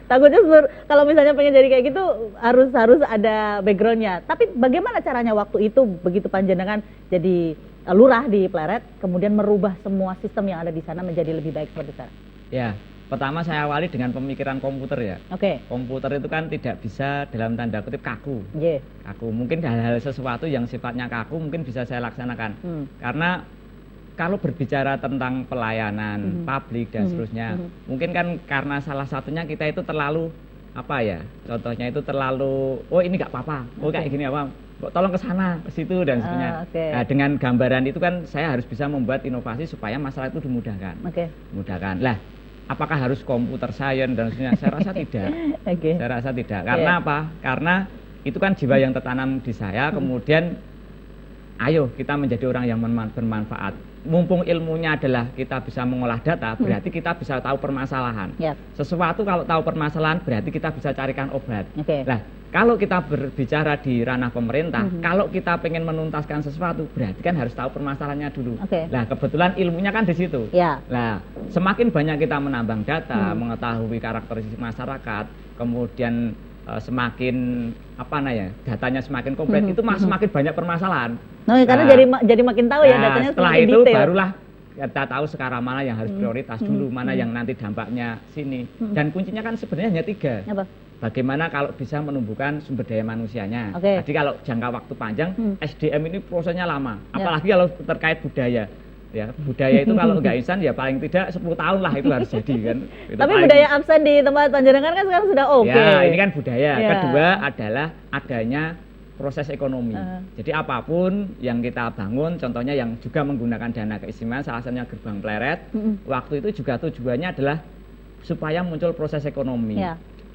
Takutnya kalau misalnya pengen jadi kayak gitu harus ada backgroundnya. Tapi bagaimana caranya waktu itu begitu panjenengan jadi lurah di Pleret, kemudian merubah semua sistem yang ada di sana menjadi lebih baik seperti sekarang? Ya, pertama saya awali dengan pemikiran komputer ya. Oke. Komputer itu kan tidak bisa dalam tanda kutip kaku. Kaku. Mungkin hal-hal sesuatu yang sifatnya kaku mungkin bisa saya laksanakan. Karena kalau berbicara tentang pelayanan publik dan seterusnya, mungkin kan karena salah satunya kita itu terlalu apa ya? Contohnya itu terlalu, oh ini nggak apa-apa, oh kayak gini apa? Tolong ke sana, ke situ dan seterusnya. Nah, dengan gambaran itu kan saya harus bisa membuat inovasi supaya masalah itu dimudahkan. Dimudahkan. Lah, apakah harus komputer science dan sebagainya? Saya rasa tidak. Saya rasa tidak. Karena apa? Karena itu kan jiwa yang tertanam di saya. Kemudian, ayo kita menjadi orang yang bermanfaat. Mumpung ilmunya adalah kita bisa mengolah data, berarti kita bisa tahu permasalahan. Sesuatu kalau tahu permasalahan, berarti kita bisa carikan obat. Nah, kalau kita berbicara di ranah pemerintah, kalau kita pengen menuntaskan sesuatu, berarti kan harus tahu permasalahannya dulu. Nah, kebetulan ilmunya kan di situ. Nah, semakin banyak kita menambang data, mengetahui karakteristik masyarakat, kemudian semakin datanya semakin komplit, itu semakin banyak permasalahan. Karena jadi makin tahu ya datanya setelah semakin itu detail. Barulah kita tahu sekarang mana yang harus prioritas dulu, mana yang nanti dampaknya sini. Dan kuncinya kan sebenarnya hanya 3. Bagaimana kalau bisa menumbuhkan sumber daya manusianya. Jadi kalau jangka waktu panjang, SDM ini prosesnya lama. Apalagi kalau terkait budaya. Ya, budaya itu kalau nggak instan ya paling tidak 10 tahun lah itu harus jadi kan. Tapi budaya absen di tempat panjenengan kan sekarang sudah oke. Ya, ini kan budaya. Kedua adalah adanya proses ekonomi. Jadi apapun yang kita bangun, contohnya yang juga menggunakan dana keistimewaan, salah satunya Gerbang Pleret, waktu itu juga tujuannya adalah supaya muncul proses ekonomi.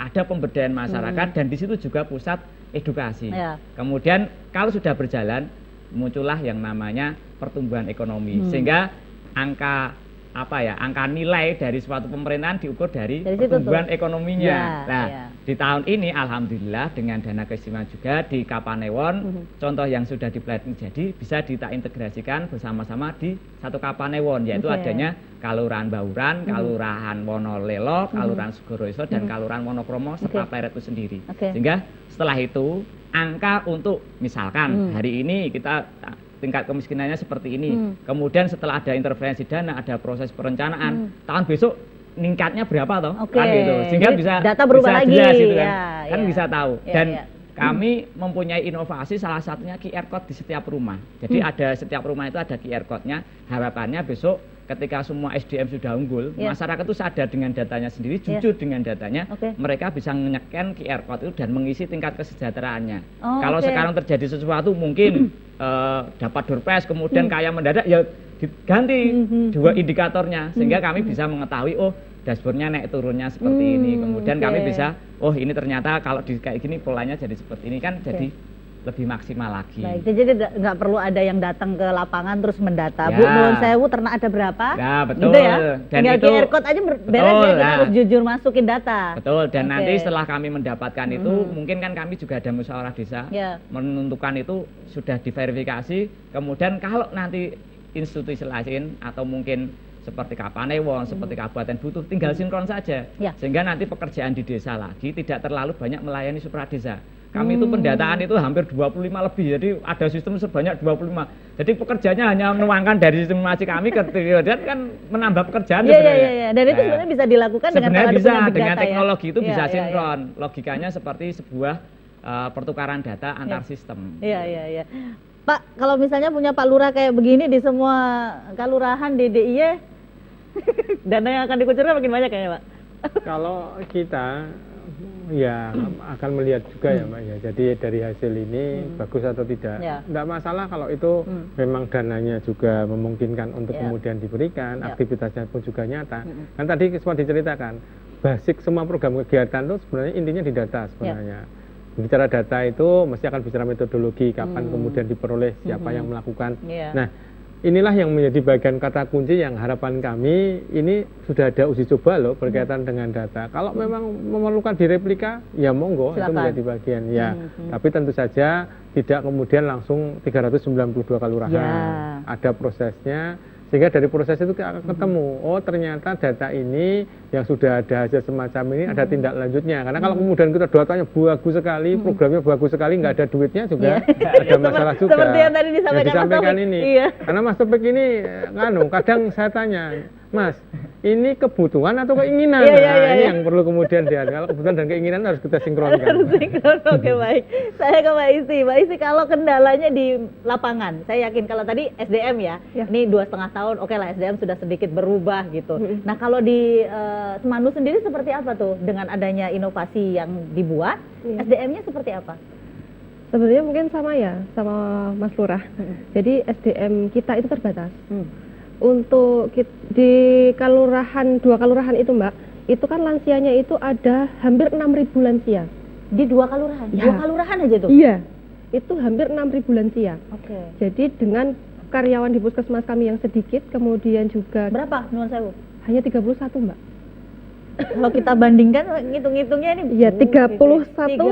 Ada pemberdayaan masyarakat dan di situ juga pusat edukasi. Kemudian kalau sudah berjalan, muncullah yang namanya pertumbuhan ekonomi. Sehingga angka nilai dari suatu pemerintahan diukur dari pertumbuhan ekonominya. Di tahun ini alhamdulillah dengan dana keistimewaan juga di Kapanewon, contoh yang sudah dipelajari jadi bisa kita integrasikan bersama-sama di satu Kapanewon, yaitu adanya Kalurahan Bauran, Kalurahan Wonolelo, Kalurahan Sugoroiso, dan Kalurahan Wonokromo serta Pleret itu sendiri. Sehingga setelah itu angka untuk misalkan hari ini kita tingkat kemiskinannya seperti ini. Kemudian setelah ada intervensi dana, ada proses perencanaan, tahun besok ningkatnya berapa toh? Kan gitu. Sehingga bisa data berubah lagi jelas, gitu kan. Ya, Bisa tahu. Dan kami mempunyai inovasi salah satunya QR code di setiap rumah. Jadi ada setiap rumah itu ada QR code-nya. Harapannya besok ketika semua SDM sudah unggul, masyarakat itu sadar dengan datanya sendiri, jujur dengan datanya, mereka bisa nge-scan QR code itu dan mengisi tingkat kesejahteraannya. Kalau sekarang terjadi sesuatu mungkin dapat door prize, kemudian kaya mendadak, ya diganti dua indikatornya, sehingga kami bisa mengetahui, oh dashboardnya naik turunnya seperti ini, kemudian kami bisa, oh ini ternyata kalau kayak gini polanya jadi seperti ini kan, jadi lebih maksimal lagi. Baik, jadi nggak perlu ada yang datang ke lapangan terus mendata. Bu, nuwun sewu ternak ada berapa? Nah, betul. Gitu ya? Dan tinggal itu QR code aja beres ya, kita harus jujur masukin data. Betul, dan nanti setelah kami mendapatkan itu, mungkin kan kami juga ada musyawarah desa, menentukan itu sudah diverifikasi, kemudian kalau nanti institusi lain atau mungkin seperti Kapanewon, seperti Kabupaten butuh, tinggal sinkron saja. Sehingga nanti pekerjaan di desa lagi tidak terlalu banyak melayani supradesa. Kami itu pendataan itu hampir 25 lebih, jadi ada sistem sebanyak 25. Jadi pekerjaannya hanya menuangkan dari sistem informasi kami ke dan kan menambah pekerjaan sebenarnya. Dan itu sebenarnya bisa dilakukan dengan dengan teknologi itu bisa sinkron. Logikanya seperti sebuah pertukaran data antar sistem. Iya. Pak, kalau misalnya punya Pak Lurah kayak begini di semua kelurahan di DIY, dana yang akan dikucurkan makin banyak kayaknya, Pak. Kalau kita ya akan melihat juga ya Mbak ya. Jadi dari hasil ini bagus atau tidak, tidak masalah kalau itu memang dananya juga memungkinkan untuk kemudian diberikan, aktivitasnya pun juga nyata. Kan tadi semua diceritakan, basic semua program kegiatan itu sebenarnya intinya di data sebenarnya. Bicara data itu mesti akan bicara metodologi, kapan kemudian diperoleh, siapa yang melakukan. Nah, inilah yang menjadi bagian kata kunci yang harapan kami ini sudah ada uji coba loh berkaitan dengan data. Kalau memang memerlukan direplika, ya monggo, itu menjadi bagian ya. Tapi tentu saja tidak kemudian langsung 392 kelurahan. Ada prosesnya, sehingga dari proses itu kita akan ketemu, oh ternyata data ini yang sudah ada hasil semacam ini ada tindak lanjutnya. Karena kalau kemudian kita datanya bagus sekali, programnya bagus sekali, nggak ada duitnya juga ada masalah juga. Seperti yang tadi disampaikan ini. Karena Mas Topik ini, kadang saya tanya, Mas, ini kebutuhan atau keinginan? Ini yang perlu kemudian kalau kebutuhan dan keinginan harus kita sinkronkan. Oke, baik. Saya ke Mbak Isti. Mbak Isti, kalau kendalanya di lapangan, saya yakin kalau tadi SDM ini 2,5 tahun, oke lah SDM sudah sedikit berubah gitu. Nah, kalau di Semanu sendiri seperti apa tuh dengan adanya inovasi yang dibuat, SDM-nya seperti apa? Sebenarnya mungkin sama ya, sama Mas Lurah. Jadi SDM kita itu terbatas. Untuk di kelurahan, 2 kelurahan itu Mbak, itu kan lansianya itu ada hampir 6.000 lansia. Di 2 kelurahan? Ya. 2 kelurahan aja tuh? Iya, itu hampir 6.000 lansia. Oke. Jadi dengan karyawan di puskesmas kami yang sedikit, kemudian juga... Berapa, nuwun sewu? Hanya 31 Mbak. Kalau kita bandingkan, ngitung-ngitungnya ini... Iya, 31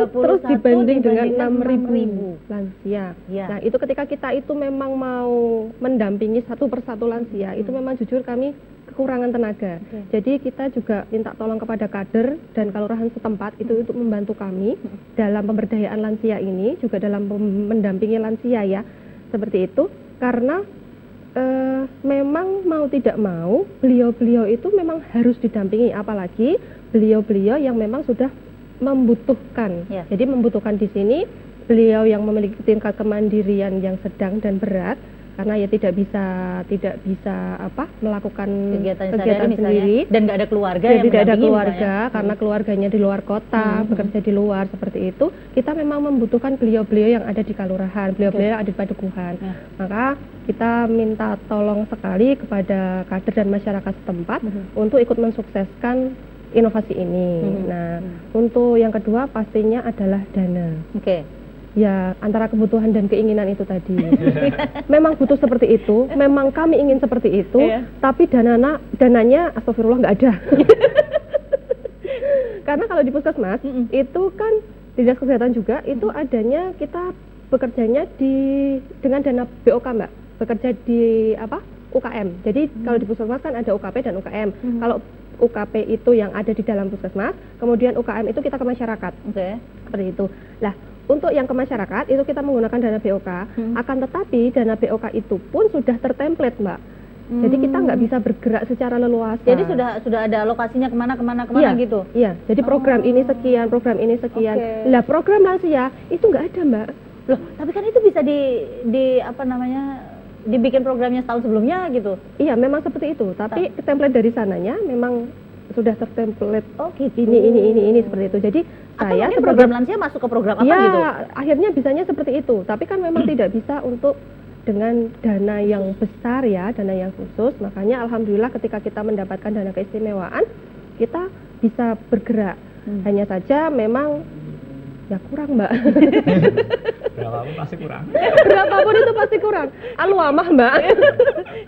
terus dibanding dengan 6.000 lansia. Nah, itu ketika kita itu memang mau mendampingi satu persatu lansia, itu memang jujur kami kekurangan tenaga. Jadi kita juga minta tolong kepada kader dan kelurahan setempat itu untuk membantu kami dalam pemberdayaan lansia ini, juga dalam mendampingi lansia ya, seperti itu. Karena memang mau tidak mau beliau-beliau itu memang harus didampingi, apalagi beliau-beliau yang memang sudah membutuhkan. Jadi membutuhkan di sini beliau yang memiliki tingkat kemandirian yang sedang dan berat, karena ya tidak bisa melakukan kegiatan sendiri dan nggak ada keluarga yang tidak ada keluarga karena keluarganya di luar kota, bekerja di luar seperti itu. Kita memang membutuhkan beliau-beliau yang ada di kelurahan, beliau-beliau yang ada di padukuhan. Maka kita minta tolong sekali kepada kader dan masyarakat setempat untuk ikut mensukseskan inovasi ini. Nah, untuk yang kedua pastinya adalah dana. Ya antara kebutuhan dan keinginan itu tadi. Memang butuh seperti itu, memang kami ingin seperti itu, tapi dananya astagfirullah nggak ada. Karena kalau di puskesmas itu kan dinas kesehatan juga itu adanya kita bekerjanya dengan dana BOK Mbak, bekerja di UKM. Jadi kalau di puskesmas kan ada UKP dan UKM. Kalau UKP itu yang ada di dalam puskesmas, kemudian UKM itu kita ke masyarakat. Seperti itu. Lah, untuk yang ke masyarakat itu kita menggunakan dana BOK, akan tetapi dana BOK itu pun sudah tertemplate Mbak. Jadi kita nggak bisa bergerak secara leluasa. Jadi sudah ada alokasinya kemana gitu? Iya, jadi program ini sekian, program ini sekian. Lah program lansia itu nggak ada Mbak. Loh, tapi kan itu bisa dibikin programnya setahun sebelumnya gitu? Iya, memang seperti itu. Tapi template dari sananya memang sudah tertemplate. Gitu. Ini seperti itu. Jadi atau saya mungkin program lansia masuk ke program apa gitu? Akhirnya bisanya seperti itu. Tapi kan memang tidak bisa untuk dengan dana yang besar ya, dana yang khusus. Makanya alhamdulillah ketika kita mendapatkan dana keistimewaan, kita bisa bergerak. Hanya saja memang ya kurang Mbak. Berapapun pasti kurang. Berapapun itu pasti kurang. Aluamah Mbak.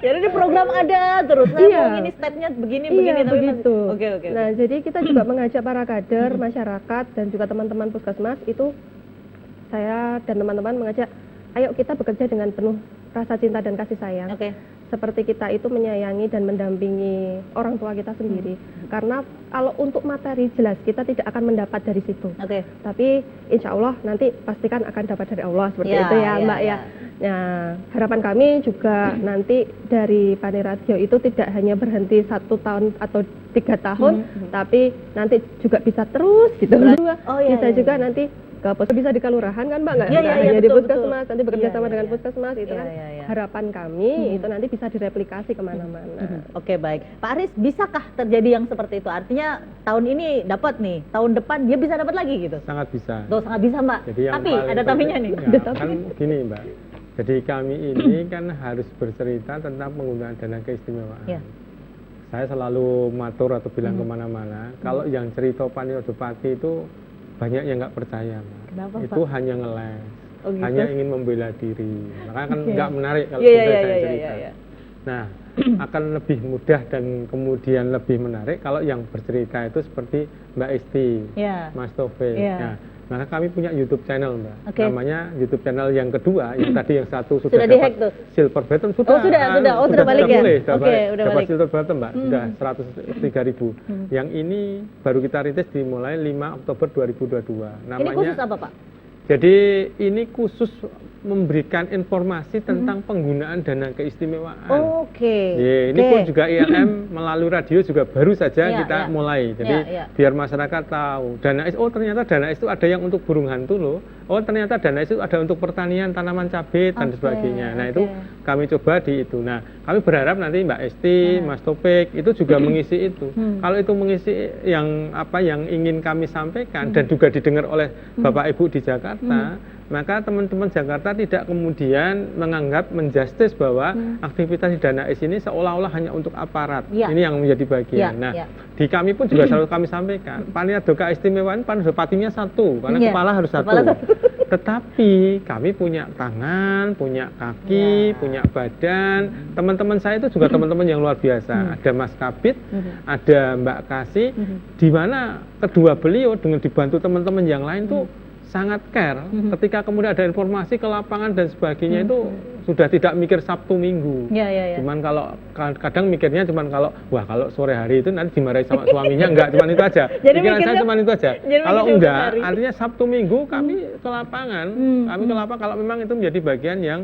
Jadi di program ada terus. Mau ini stepnya begini begitu. Oke. Nah, jadi kita juga mengajak para kader, masyarakat dan juga teman-teman puskesmas itu saya dan teman-teman mengajak, ayo kita bekerja dengan penuh rasa cinta dan kasih sayang. Seperti kita itu menyayangi dan mendampingi orang tua kita sendiri. Karena kalau untuk materi jelas kita tidak akan mendapat dari situ. Tapi insya Allah nanti pastikan akan dapat dari Allah seperti itu ya Mbak ya. Nah, harapan kami juga nanti dari Pani Radio itu tidak hanya berhenti 1 tahun atau 3 tahun, tapi nanti juga bisa terus gitu. Bisa juga nanti bisa di kelurahan kan Mbak, nggak hanya di puskesmas, nanti bekerja sama dengan puskesmas itu kan harapan kami itu nanti bisa direplikasi kemana-mana. Oke, baik. Pak Aris, bisakah terjadi yang seperti itu? Artinya tahun ini dapat nih, tahun depan dia bisa dapat lagi gitu? Sangat bisa. Sangat bisa Mbak. Jadi tapi ada tapinya nih. Kan gini Mbak, jadi kami ini kan harus bercerita tentang penggunaan dana keistimewaan. Saya selalu matur atau bilang kemana-mana, kalau yang cerita Pani Odopati itu banyak yang nggak percaya, Mbak. Kenapa, itu Pak? hanya ngeles, Gitu? hanya ingin membela diri. Makanya kan nggak menarik kalau saya cerita. Nah, akan lebih mudah dan kemudian lebih menarik kalau yang bercerita itu seperti Mbak Esti, Mas Taufik. Nah, maka kami punya YouTube channel Mbak, namanya YouTube channel yang kedua, yang tadi yang satu sudah dapat silver button, sudah balik ya? Dapat silver button Mbak, sudah 103.000. Yang ini baru kita rintis dimulai 5 Oktober 2022. Namanya, ini khusus apa Pak? Jadi ini khusus memberikan informasi tentang penggunaan dana keistimewaan. Ini pun juga ILM melalui radio juga baru saja kita mulai. Jadi biar masyarakat tahu dana ternyata dana itu ada yang untuk burung hantu loh. Ternyata dana itu ada untuk pertanian, tanaman cabai dan sebagainya. Nah, itu kami coba di itu. Nah, kami berharap nanti Mbak Esti, Mas Topik itu juga mengisi itu. Kalau itu mengisi yang ingin kami sampaikan dan juga didengar oleh Bapak Ibu di Jakarta, maka teman-teman Jakarta tidak kemudian menganggap menjustis bahwa aktivitas di Dana Is ini seolah-olah hanya untuk aparat. Ini yang menjadi bagian. Di kami pun juga selalu kami sampaikan, panitia keistimewaan Panodopatinya satu, karena kepala harus satu. Tetapi kami punya tangan, punya kaki, punya badan. Teman-teman saya itu juga teman-teman yang luar biasa. Ada Mas Kabit, ada Mbak Kasih, di mana kedua beliau dengan dibantu teman-teman yang lain tuh sangat care. Ketika kemudian ada informasi ke lapangan dan sebagainya itu sudah tidak mikir Sabtu Minggu. Cuman kalau kadang mikirnya cuman kalau sore hari itu nanti dimarahi sama suaminya, enggak, cuman itu aja. Pikiran saya cuman itu aja. Kalau enggak, artinya Sabtu Minggu kami ke lapangan, kalau memang itu menjadi bagian yang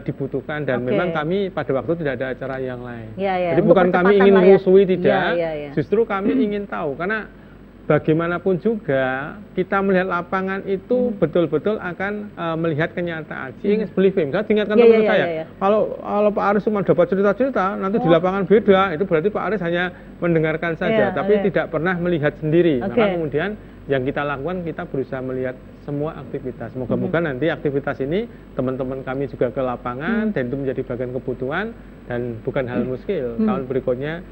dibutuhkan dan memang kami pada waktu tidak ada acara yang lain. Jadi bukan kami ingin merusui, tidak. Justru kami ingin tahu karena bagaimanapun juga kita melihat lapangan itu betul-betul akan melihat kenyataan. Seeing is believing. Saya ingatkan teman saya. Kalau Pak Aris cuma dapat cerita-cerita, nanti di lapangan beda. Itu berarti Pak Aris hanya mendengarkan saja, tapi tidak pernah melihat sendiri. Maka kemudian yang kita lakukan, kita berusaha melihat semua aktivitas. Moga-moga nanti aktivitas ini teman-teman kami juga ke lapangan dan itu menjadi bagian kebutuhan dan bukan hal muskil. Tahun berikutnya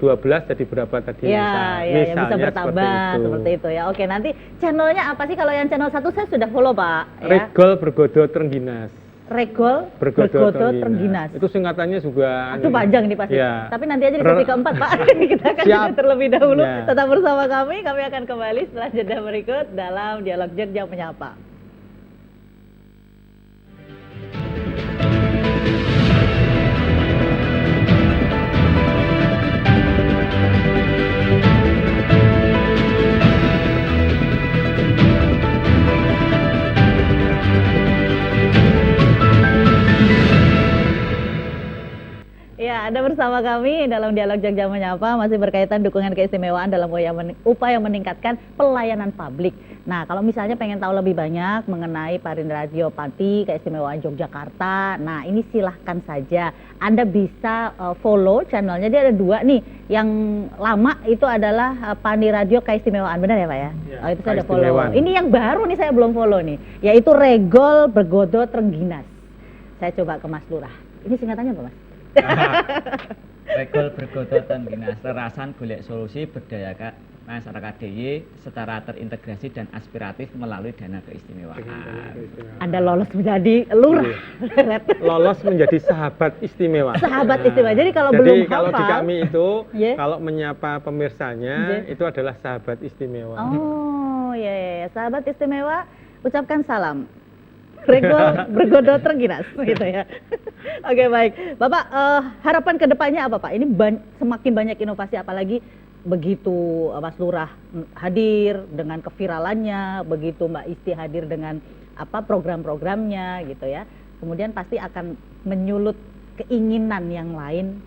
12 jadi berapa tadi? Ya, ya, bisa bertambah seperti itu ya. Oke, nanti channelnya apa sih? Kalau yang channel 1 saya sudah follow, Pak. Regol Bergodo Trengginas. Regol Bergodo Trengginas. Itu singkatannya juga. Itu panjang nih pasti. Ya. Tapi nanti aja di sesi keempat, Pak. Kita akan jeda terlebih dahulu. Ya. Tetap bersama kami akan kembali setelah jeda berikut dalam Dialog Jogja Menyapa. Ya, Anda bersama kami dalam Dialog Jogja Menyapa, masih berkaitan dukungan keistimewaan dalam upaya meningkatkan pelayanan publik. Nah, kalau misalnya pengen tahu lebih banyak mengenai Parin Radio Pati Keistimewaan Yogyakarta, nah ini silahkan saja. Anda bisa follow channelnya, dia ada 2 nih. Yang lama itu adalah Pani Radio Keistimewaan, benar ya Pak ya? Ya, itu saya ada follow. Ini yang baru nih saya belum follow nih, yaitu Regol Bergodo Trengginas. Saya coba ke Mas Lurah. Ini singkatannya apa Mas? Regol Bergodo Trengginas, lerasan golek solusi berdayakan masyarakat DIY secara terintegrasi dan aspiratif melalui dana keistimewaan. Anda lolos menjadi lurah. Lolos menjadi sahabat istimewa. Sahabat istimewa. Jadi kalau belum hafal, kalau di kami itu kalau menyapa pemirsanya itu adalah sahabat istimewa. Oh ya, sahabat istimewa, ucapkan salam. Regol Bergodo Trengginas gitu ya. Oke, baik. Bapak, harapan kedepannya apa Pak? Ini semakin banyak inovasi, apalagi begitu Mas Lurah hadir dengan keviralannya, begitu Mbak Isti hadir dengan program-programnya gitu ya. Kemudian pasti akan menyulut keinginan yang lain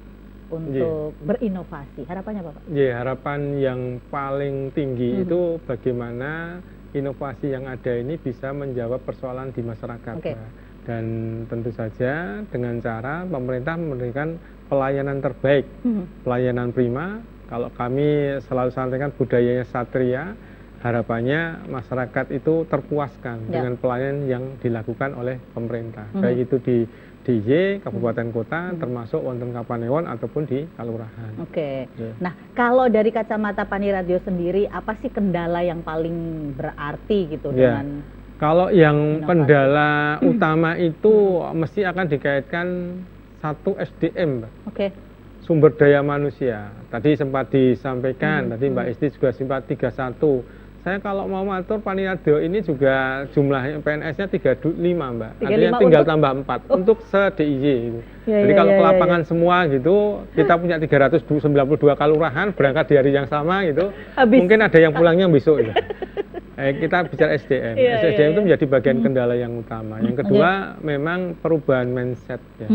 untuk berinovasi. Harapannya apa Pak? Harapan yang paling tinggi itu bagaimana inovasi yang ada ini bisa menjawab persoalan di masyarakat. Dan tentu saja dengan cara pemerintah memberikan pelayanan terbaik, pelayanan prima. Kalau kami selalu sampaikan budayanya satria, harapannya masyarakat itu terpuaskan dengan pelayanan yang dilakukan oleh pemerintah, baik itu di DIY, kabupaten kota, termasuk wonten Kapanewon ataupun di kelurahan. Nah, kalau dari kacamata Pani Radio sendiri, apa sih kendala yang paling berarti gitu dengan? Kalau yang kendala utama itu mesti akan dikaitkan satu SDM, Mbak. Sumber daya manusia. Tadi sempat disampaikan, tadi Mbak Isti juga sempat 31. Saya kalau mau matur Pani Radio ini juga jumlah PNS-nya 35 Mbak. Artinya tinggal tambah 4 untuk se-DIY. Jadi kalau ke lapangan semua gitu, kita punya 392 kelurahan berangkat di hari yang sama gitu. Mungkin ada yang pulangnya besok gitu. Kita bicara SDM. SDM itu menjadi bagian kendala yang utama. Yang kedua memang perubahan mindset ya.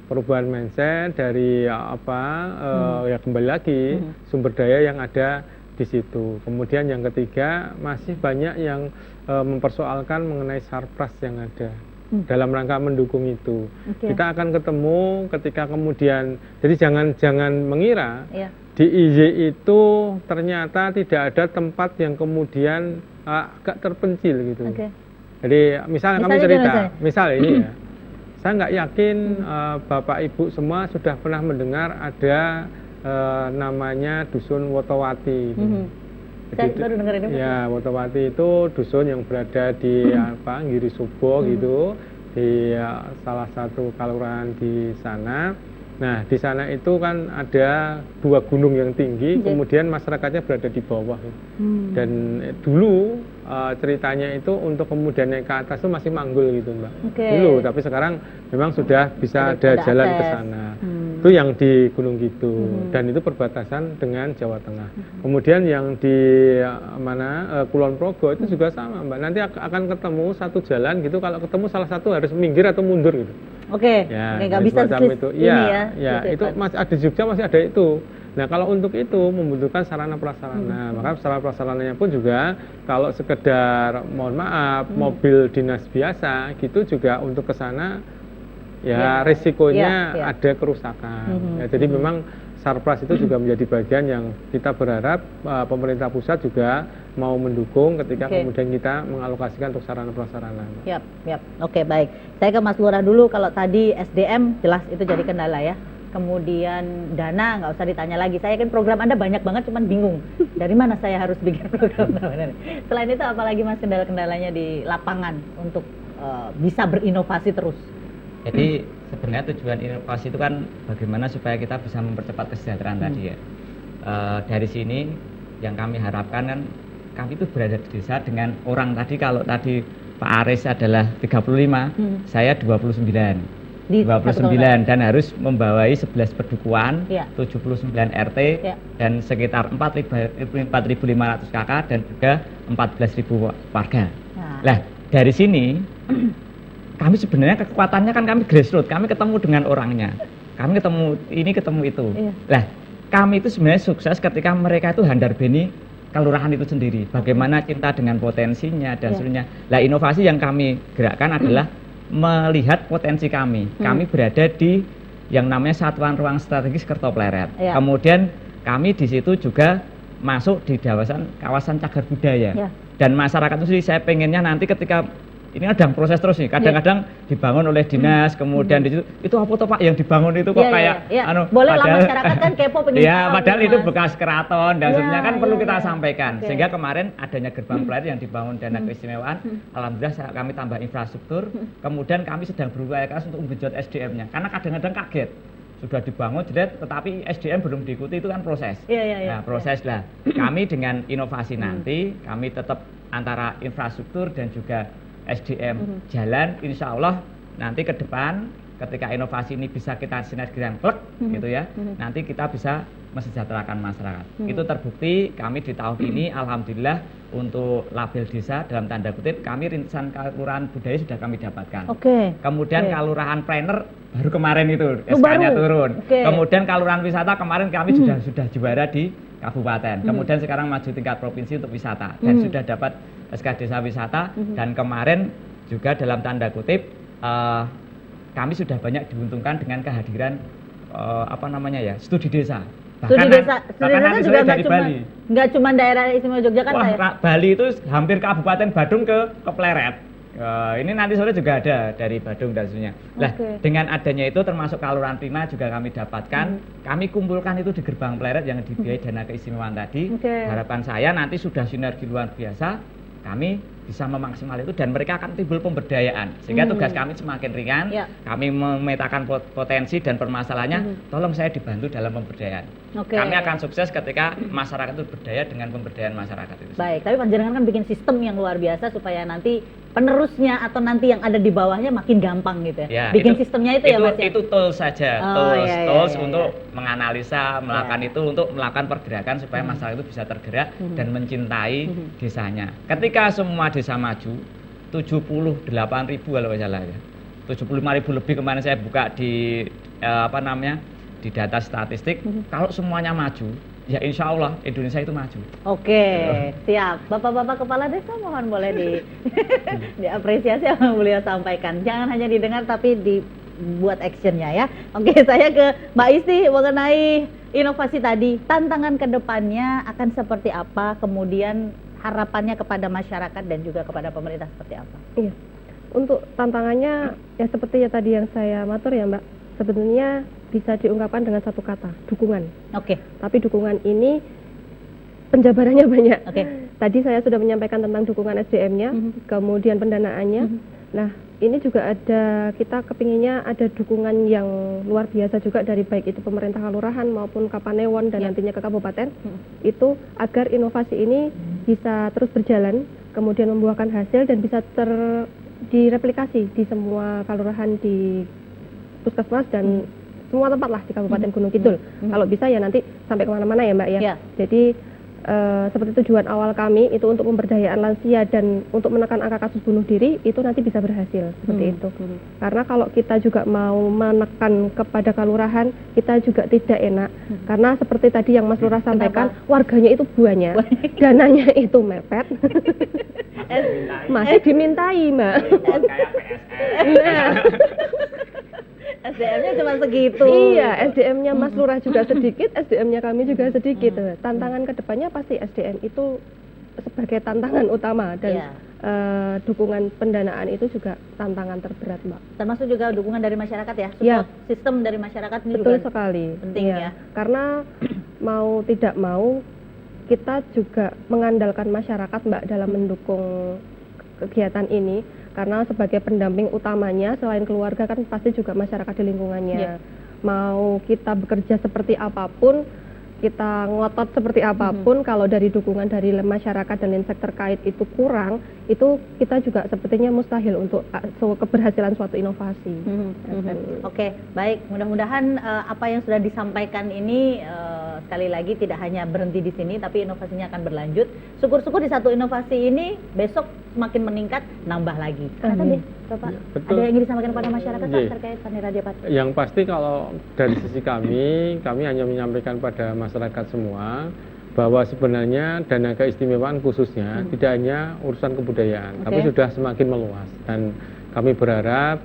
Perubahan mindset dari ya kembali lagi sumber daya yang ada di situ. Kemudian yang ketiga masih banyak yang mempersoalkan mengenai sarpras yang ada dalam rangka mendukung itu. Kita akan ketemu ketika kemudian, jadi jangan mengira DIY itu ternyata tidak ada tempat yang kemudian agak terpencil gitu. Jadi misalnya kami cerita, misalnya ini ya, saya nggak yakin Bapak Ibu semua sudah pernah mendengar ada namanya Dusun Wotowati. Saya baru dengar ini. Ya, Wotowati itu dusun yang berada di Giri Subo gitu, di salah satu kelurahan di sana. Nah, di sana itu kan ada 2 gunung yang tinggi, kemudian masyarakatnya berada di bawah. Dan dulu ceritanya itu untuk kemudian naik ke atas itu masih manggul gitu Mbak. Dulu, tapi sekarang memang sudah bisa ada jalan ke sana. Itu yang di Gunung Kidul dan itu perbatasan dengan Jawa Tengah. Kemudian yang di Kulon Progo itu juga sama Mbak. Nanti akan ketemu satu jalan gitu, kalau ketemu salah satu harus minggir atau mundur gitu. Nggak bisa itu. Itu masih ada di Jogja, masih ada itu. Nah, kalau untuk itu membutuhkan sarana prasarana, maka sarana prasarananya pun juga kalau sekedar mohon maaf mobil dinas biasa gitu juga untuk ke sana risikonya ada kerusakan. Jadi memang sarpras itu juga menjadi bagian yang kita berharap pemerintah pusat juga mau mendukung ketika kemudian kita mengalokasikan untuk sarana prasarana. Oke, baik. Saya ke Mas Lurah dulu. Kalau tadi SDM jelas itu jadi kendala ya. kemudian dana nggak usah ditanya lagi. Saya yakin program Anda banyak banget, cuman bingung dari mana saya harus bikin program. Selain itu apalagi Mas kendala-kendalanya di lapangan untuk bisa berinovasi terus? Jadi sebenarnya tujuan inovasi itu kan bagaimana supaya kita bisa mempercepat kesejahteraan tadi ya. Dari sini yang kami harapkan kan kami itu berada di desa dengan orang tadi, kalau tadi Pak Aris adalah 35, saya 29. 29 dan harus membawai 11 perdukuhan, 79 RT dan sekitar 4.500 KK dan juga 14.000 warga. Nah, dari sini kami sebenarnya kekuatannya kan kami grassroots, kami ketemu dengan orangnya, kami ketemu ini ketemu itu. Nah, kami itu sebenarnya sukses ketika mereka itu handar beni kelurahan itu sendiri, bagaimana cinta dengan potensinya dan seterusnya. Nah, inovasi yang kami gerakkan adalah melihat potensi kami. Kami berada di yang namanya Satuan Ruang Strategis Kertopleret. Kemudian kami di situ juga masuk di kawasan cagar budaya. Dan masyarakat itu sendiri, saya pengennya nanti ketika ini sedang proses terus nih, kadang-kadang dibangun oleh dinas, kemudian di situ itu apa tuh Pak yang dibangun itu kok kayak boleh lah, masyarakat kan kepo pengen tahu. Padahal itu bekas keraton dan sebagainya kan perlu kita sampaikan. Sehingga kemarin adanya gerbang pelayaran yang dibangun dana keistimewaan, alhamdulillah kami tambah infrastruktur, kemudian kami sedang berupaya keras untuk menggenjot SDM-nya, karena kadang-kadang kaget sudah dibangun tetapi SDM belum diikuti, itu kan proses. Nah, proses lah. Kami dengan inovasi nanti kami tetap antara infrastruktur dan juga SDM jalan, insya Allah nanti ke depan ketika inovasi ini bisa kita sinergikan gitu ya, nanti kita bisa mesejahterakan masyarakat. Itu terbukti kami di tahun ini alhamdulillah untuk label desa dalam tanda kutip kami rintisan kelurahan budaya sudah kami dapatkan. Kemudian kelurahan planner baru kemarin itu SK-nya turun. Kemudian kelurahan wisata kemarin kami sudah juara di kabupaten. Kemudian sekarang maju tingkat provinsi untuk wisata dan sudah dapat SK Desa Wisata dan kemarin juga dalam tanda kutip kami sudah banyak diuntungkan dengan kehadiran studi desa. Studi desa juga nggak cuma daerah istimewa Yogyakarta ya? Bali itu hampir kabupaten Badung ke Pleret. Ini nanti sore juga ada dari Badung dan sebagainya. Nah, dengan adanya itu termasuk kelurahan Prima juga kami dapatkan, kami kumpulkan itu di gerbang Pleret yang dibiayai dana keistimewaan tadi. Harapan saya nanti sudah sinergi luar biasa, kami bisa memaksimalkan itu dan mereka akan timbul pemberdayaan sehingga tugas kami semakin ringan. Kami memetakan potensi dan permasalahannya, tolong saya dibantu dalam pemberdayaan. Kami akan sukses ketika masyarakat itu berdaya dengan pemberdayaan masyarakat itu. Baik, tapi panjenengan kan bikin sistem yang luar biasa supaya nanti penerusnya atau nanti yang ada di bawahnya makin gampang gitu ya. Bikin sistemnya itu ya Mas ya? Itu tools saja, tools untuk menganalisa, melakukan itu untuk melakukan pergerakan supaya masyarakat itu bisa tergerak dan mencintai desanya. Ketika semua desa maju, 78.000 kalau nggak salah ya, 75.000 lebih kemarin saya buka di di data statistik. Kalau semuanya maju, ya insya Allah Indonesia itu maju. Siap. Bapak-bapak kepala desa mohon boleh diapresiasi yang beliau sampaikan. Jangan hanya didengar tapi dibuat actionnya ya. Saya ke Mbak Isti mengenai inovasi tadi. Tantangan kedepannya akan seperti apa? Kemudian harapannya kepada masyarakat dan juga kepada pemerintah seperti apa? Iya. Untuk tantangannya ya seperti ya tadi yang saya matur ya Mbak. Sebetulnya bisa diungkapkan dengan satu kata, dukungan. Tapi dukungan ini penjabarannya banyak. Tadi saya sudah menyampaikan tentang dukungan SDM-nya, kemudian pendanaannya. Nah, ini juga kita kepinginnya ada dukungan yang luar biasa juga dari baik itu pemerintah kelurahan maupun Kapanewon dan nantinya ke kabupaten. Itu agar inovasi ini bisa terus berjalan, kemudian membuahkan hasil dan bisa direplikasi di semua kelurahan di puskesmas dan semua tempat lah di Kabupaten Gunung Kidul. Kalau bisa ya nanti sampai kemana-mana ya Mbak ya. Jadi seperti tujuan awal kami itu untuk pemberdayaan lansia dan untuk menekan angka kasus bunuh diri itu nanti bisa berhasil seperti itu. Karena kalau kita juga mau menekan kepada kelurahan kita juga tidak enak karena seperti tadi yang Mas Lurah sampaikan, warganya itu banyak, dananya itu mepet. Masih dimintai Mbak. Kayak PSN. SDM-nya cuma segitu. Iya, SDM-nya Mas Lurah juga sedikit, SDM-nya kami juga sedikit. Tantangan kedepannya pasti SDM itu sebagai tantangan utama dan dukungan pendanaan itu juga tantangan terberat, Mbak. Termasuk juga dukungan dari masyarakat ya, Ya. support sistem dari masyarakat ini Betul juga sekali. penting Iya. ya. Karena mau tidak mau kita juga mengandalkan masyarakat, Mbak, dalam mendukung kegiatan ini. Karena sebagai pendamping utamanya selain keluarga kan pasti juga masyarakat di lingkungannya. Iya. Mau kita bekerja seperti apapun, kita ngotot seperti apapun, kalau dari dukungan dari masyarakat dan insek terkait itu kurang, itu kita juga sepertinya mustahil untuk keberhasilan suatu inovasi. Oke, baik. Mudah-mudahan apa yang sudah disampaikan ini sekali lagi tidak hanya berhenti di sini, tapi inovasinya akan berlanjut. Syukur-syukur di satu inovasi ini besok semakin meningkat, nambah lagi. Kata deh, Bapak, Ya, betul. ada yang ingin disampaikan kepada masyarakat Pak, Iya. terkait Paniradia Pati? Yang pasti kalau dari sisi kami hanya menyampaikan pada masyarakat semua bahwa sebenarnya dana keistimewaan khususnya tidak hanya urusan kebudayaan, tapi sudah semakin meluas. Dan kami berharap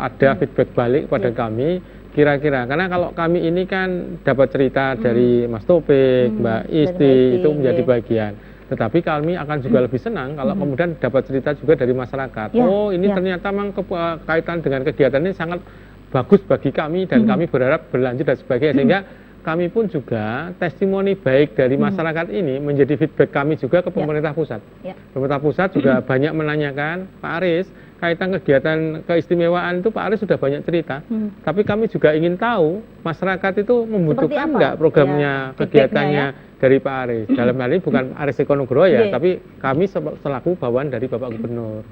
ada feedback balik pada kami, kira-kira karena kalau kami ini kan dapat cerita dari Mas Topik, Mbak Isti, itu menjadi bagian. Tetapi kami akan juga lebih senang kalau kemudian dapat cerita juga dari masyarakat. Ya, Oh, ini ya. ternyata memang kaitan dengan kegiatan ini sangat bagus bagi kami dan kami berharap berlanjut dan sebagainya, sehingga kami pun juga testimoni baik dari masyarakat ini menjadi feedback kami juga ke pemerintah pusat. Ya. Pemerintah pusat juga banyak menanyakan, Pak Aris, kaitan kegiatan keistimewaan itu Pak Aris sudah banyak cerita. Tapi kami juga ingin tahu masyarakat itu membutuhkan apa? enggak programnya, Ya, kegiatannya dari Pak Aris. Dalam hal ini bukan Aris Ekonogroho ya, Iya. tapi kami selaku bawahan dari Bapak Gubernur.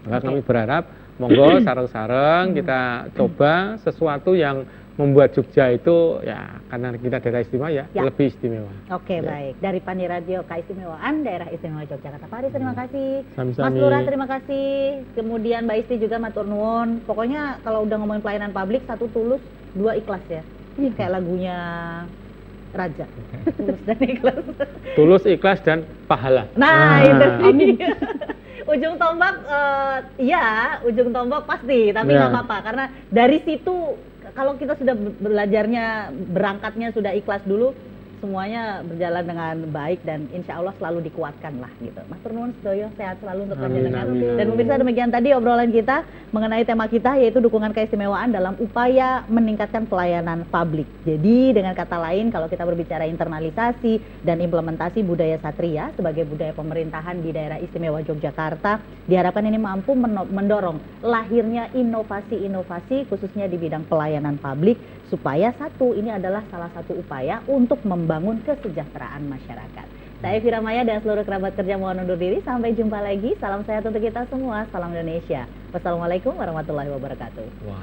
Maka kami berharap monggo sareng-sareng kita coba sesuatu yang membuat Jogja itu ya karena kita daerah istimewa ya, Ya. lebih istimewa. Oke, baik. Dari Paniradio Keistimewaan Daerah Istimewa Yogyakarta. Pak Aris, terima kasih. Sami-sami. Mas Lurah, terima kasih. Kemudian Mbak Isti juga matur nuwun. Pokoknya kalau udah ngomongin pelayanan publik, satu tulus, dua ikhlas ya. Kayak lagunya Raja. Tulus dan ikhlas. Tulus, ikhlas dan pahala. Nah, itu. Amin. Ujung tombak, ujung tombak pasti, tapi nggak Ya. apa-apa. Karena dari situ, kalau kita sudah belajarnya, berangkatnya sudah ikhlas dulu, semuanya berjalan dengan baik dan insya Allah selalu dikuatkan lah gitu. Mas Nuwun sedoyo, sehat selalu untuk Amin, panjenengan. amin, Dan amin. pemirsa, demikian tadi obrolan kita mengenai tema kita, yaitu dukungan keistimewaan dalam upaya meningkatkan pelayanan publik. Jadi dengan kata lain, kalau kita berbicara internalisasi dan implementasi budaya Satria sebagai budaya pemerintahan di daerah istimewa Yogyakarta, diharapkan ini mampu mendorong lahirnya inovasi-inovasi khususnya di bidang pelayanan publik, supaya satu, ini adalah salah satu upaya untuk membangun kesejahteraan masyarakat. Saya Vira Maya dan seluruh kerabat kerja mohon undur diri. Sampai jumpa lagi. Salam sehat untuk kita semua. Salam Indonesia. Wassalamualaikum warahmatullahi wabarakatuh. Wah.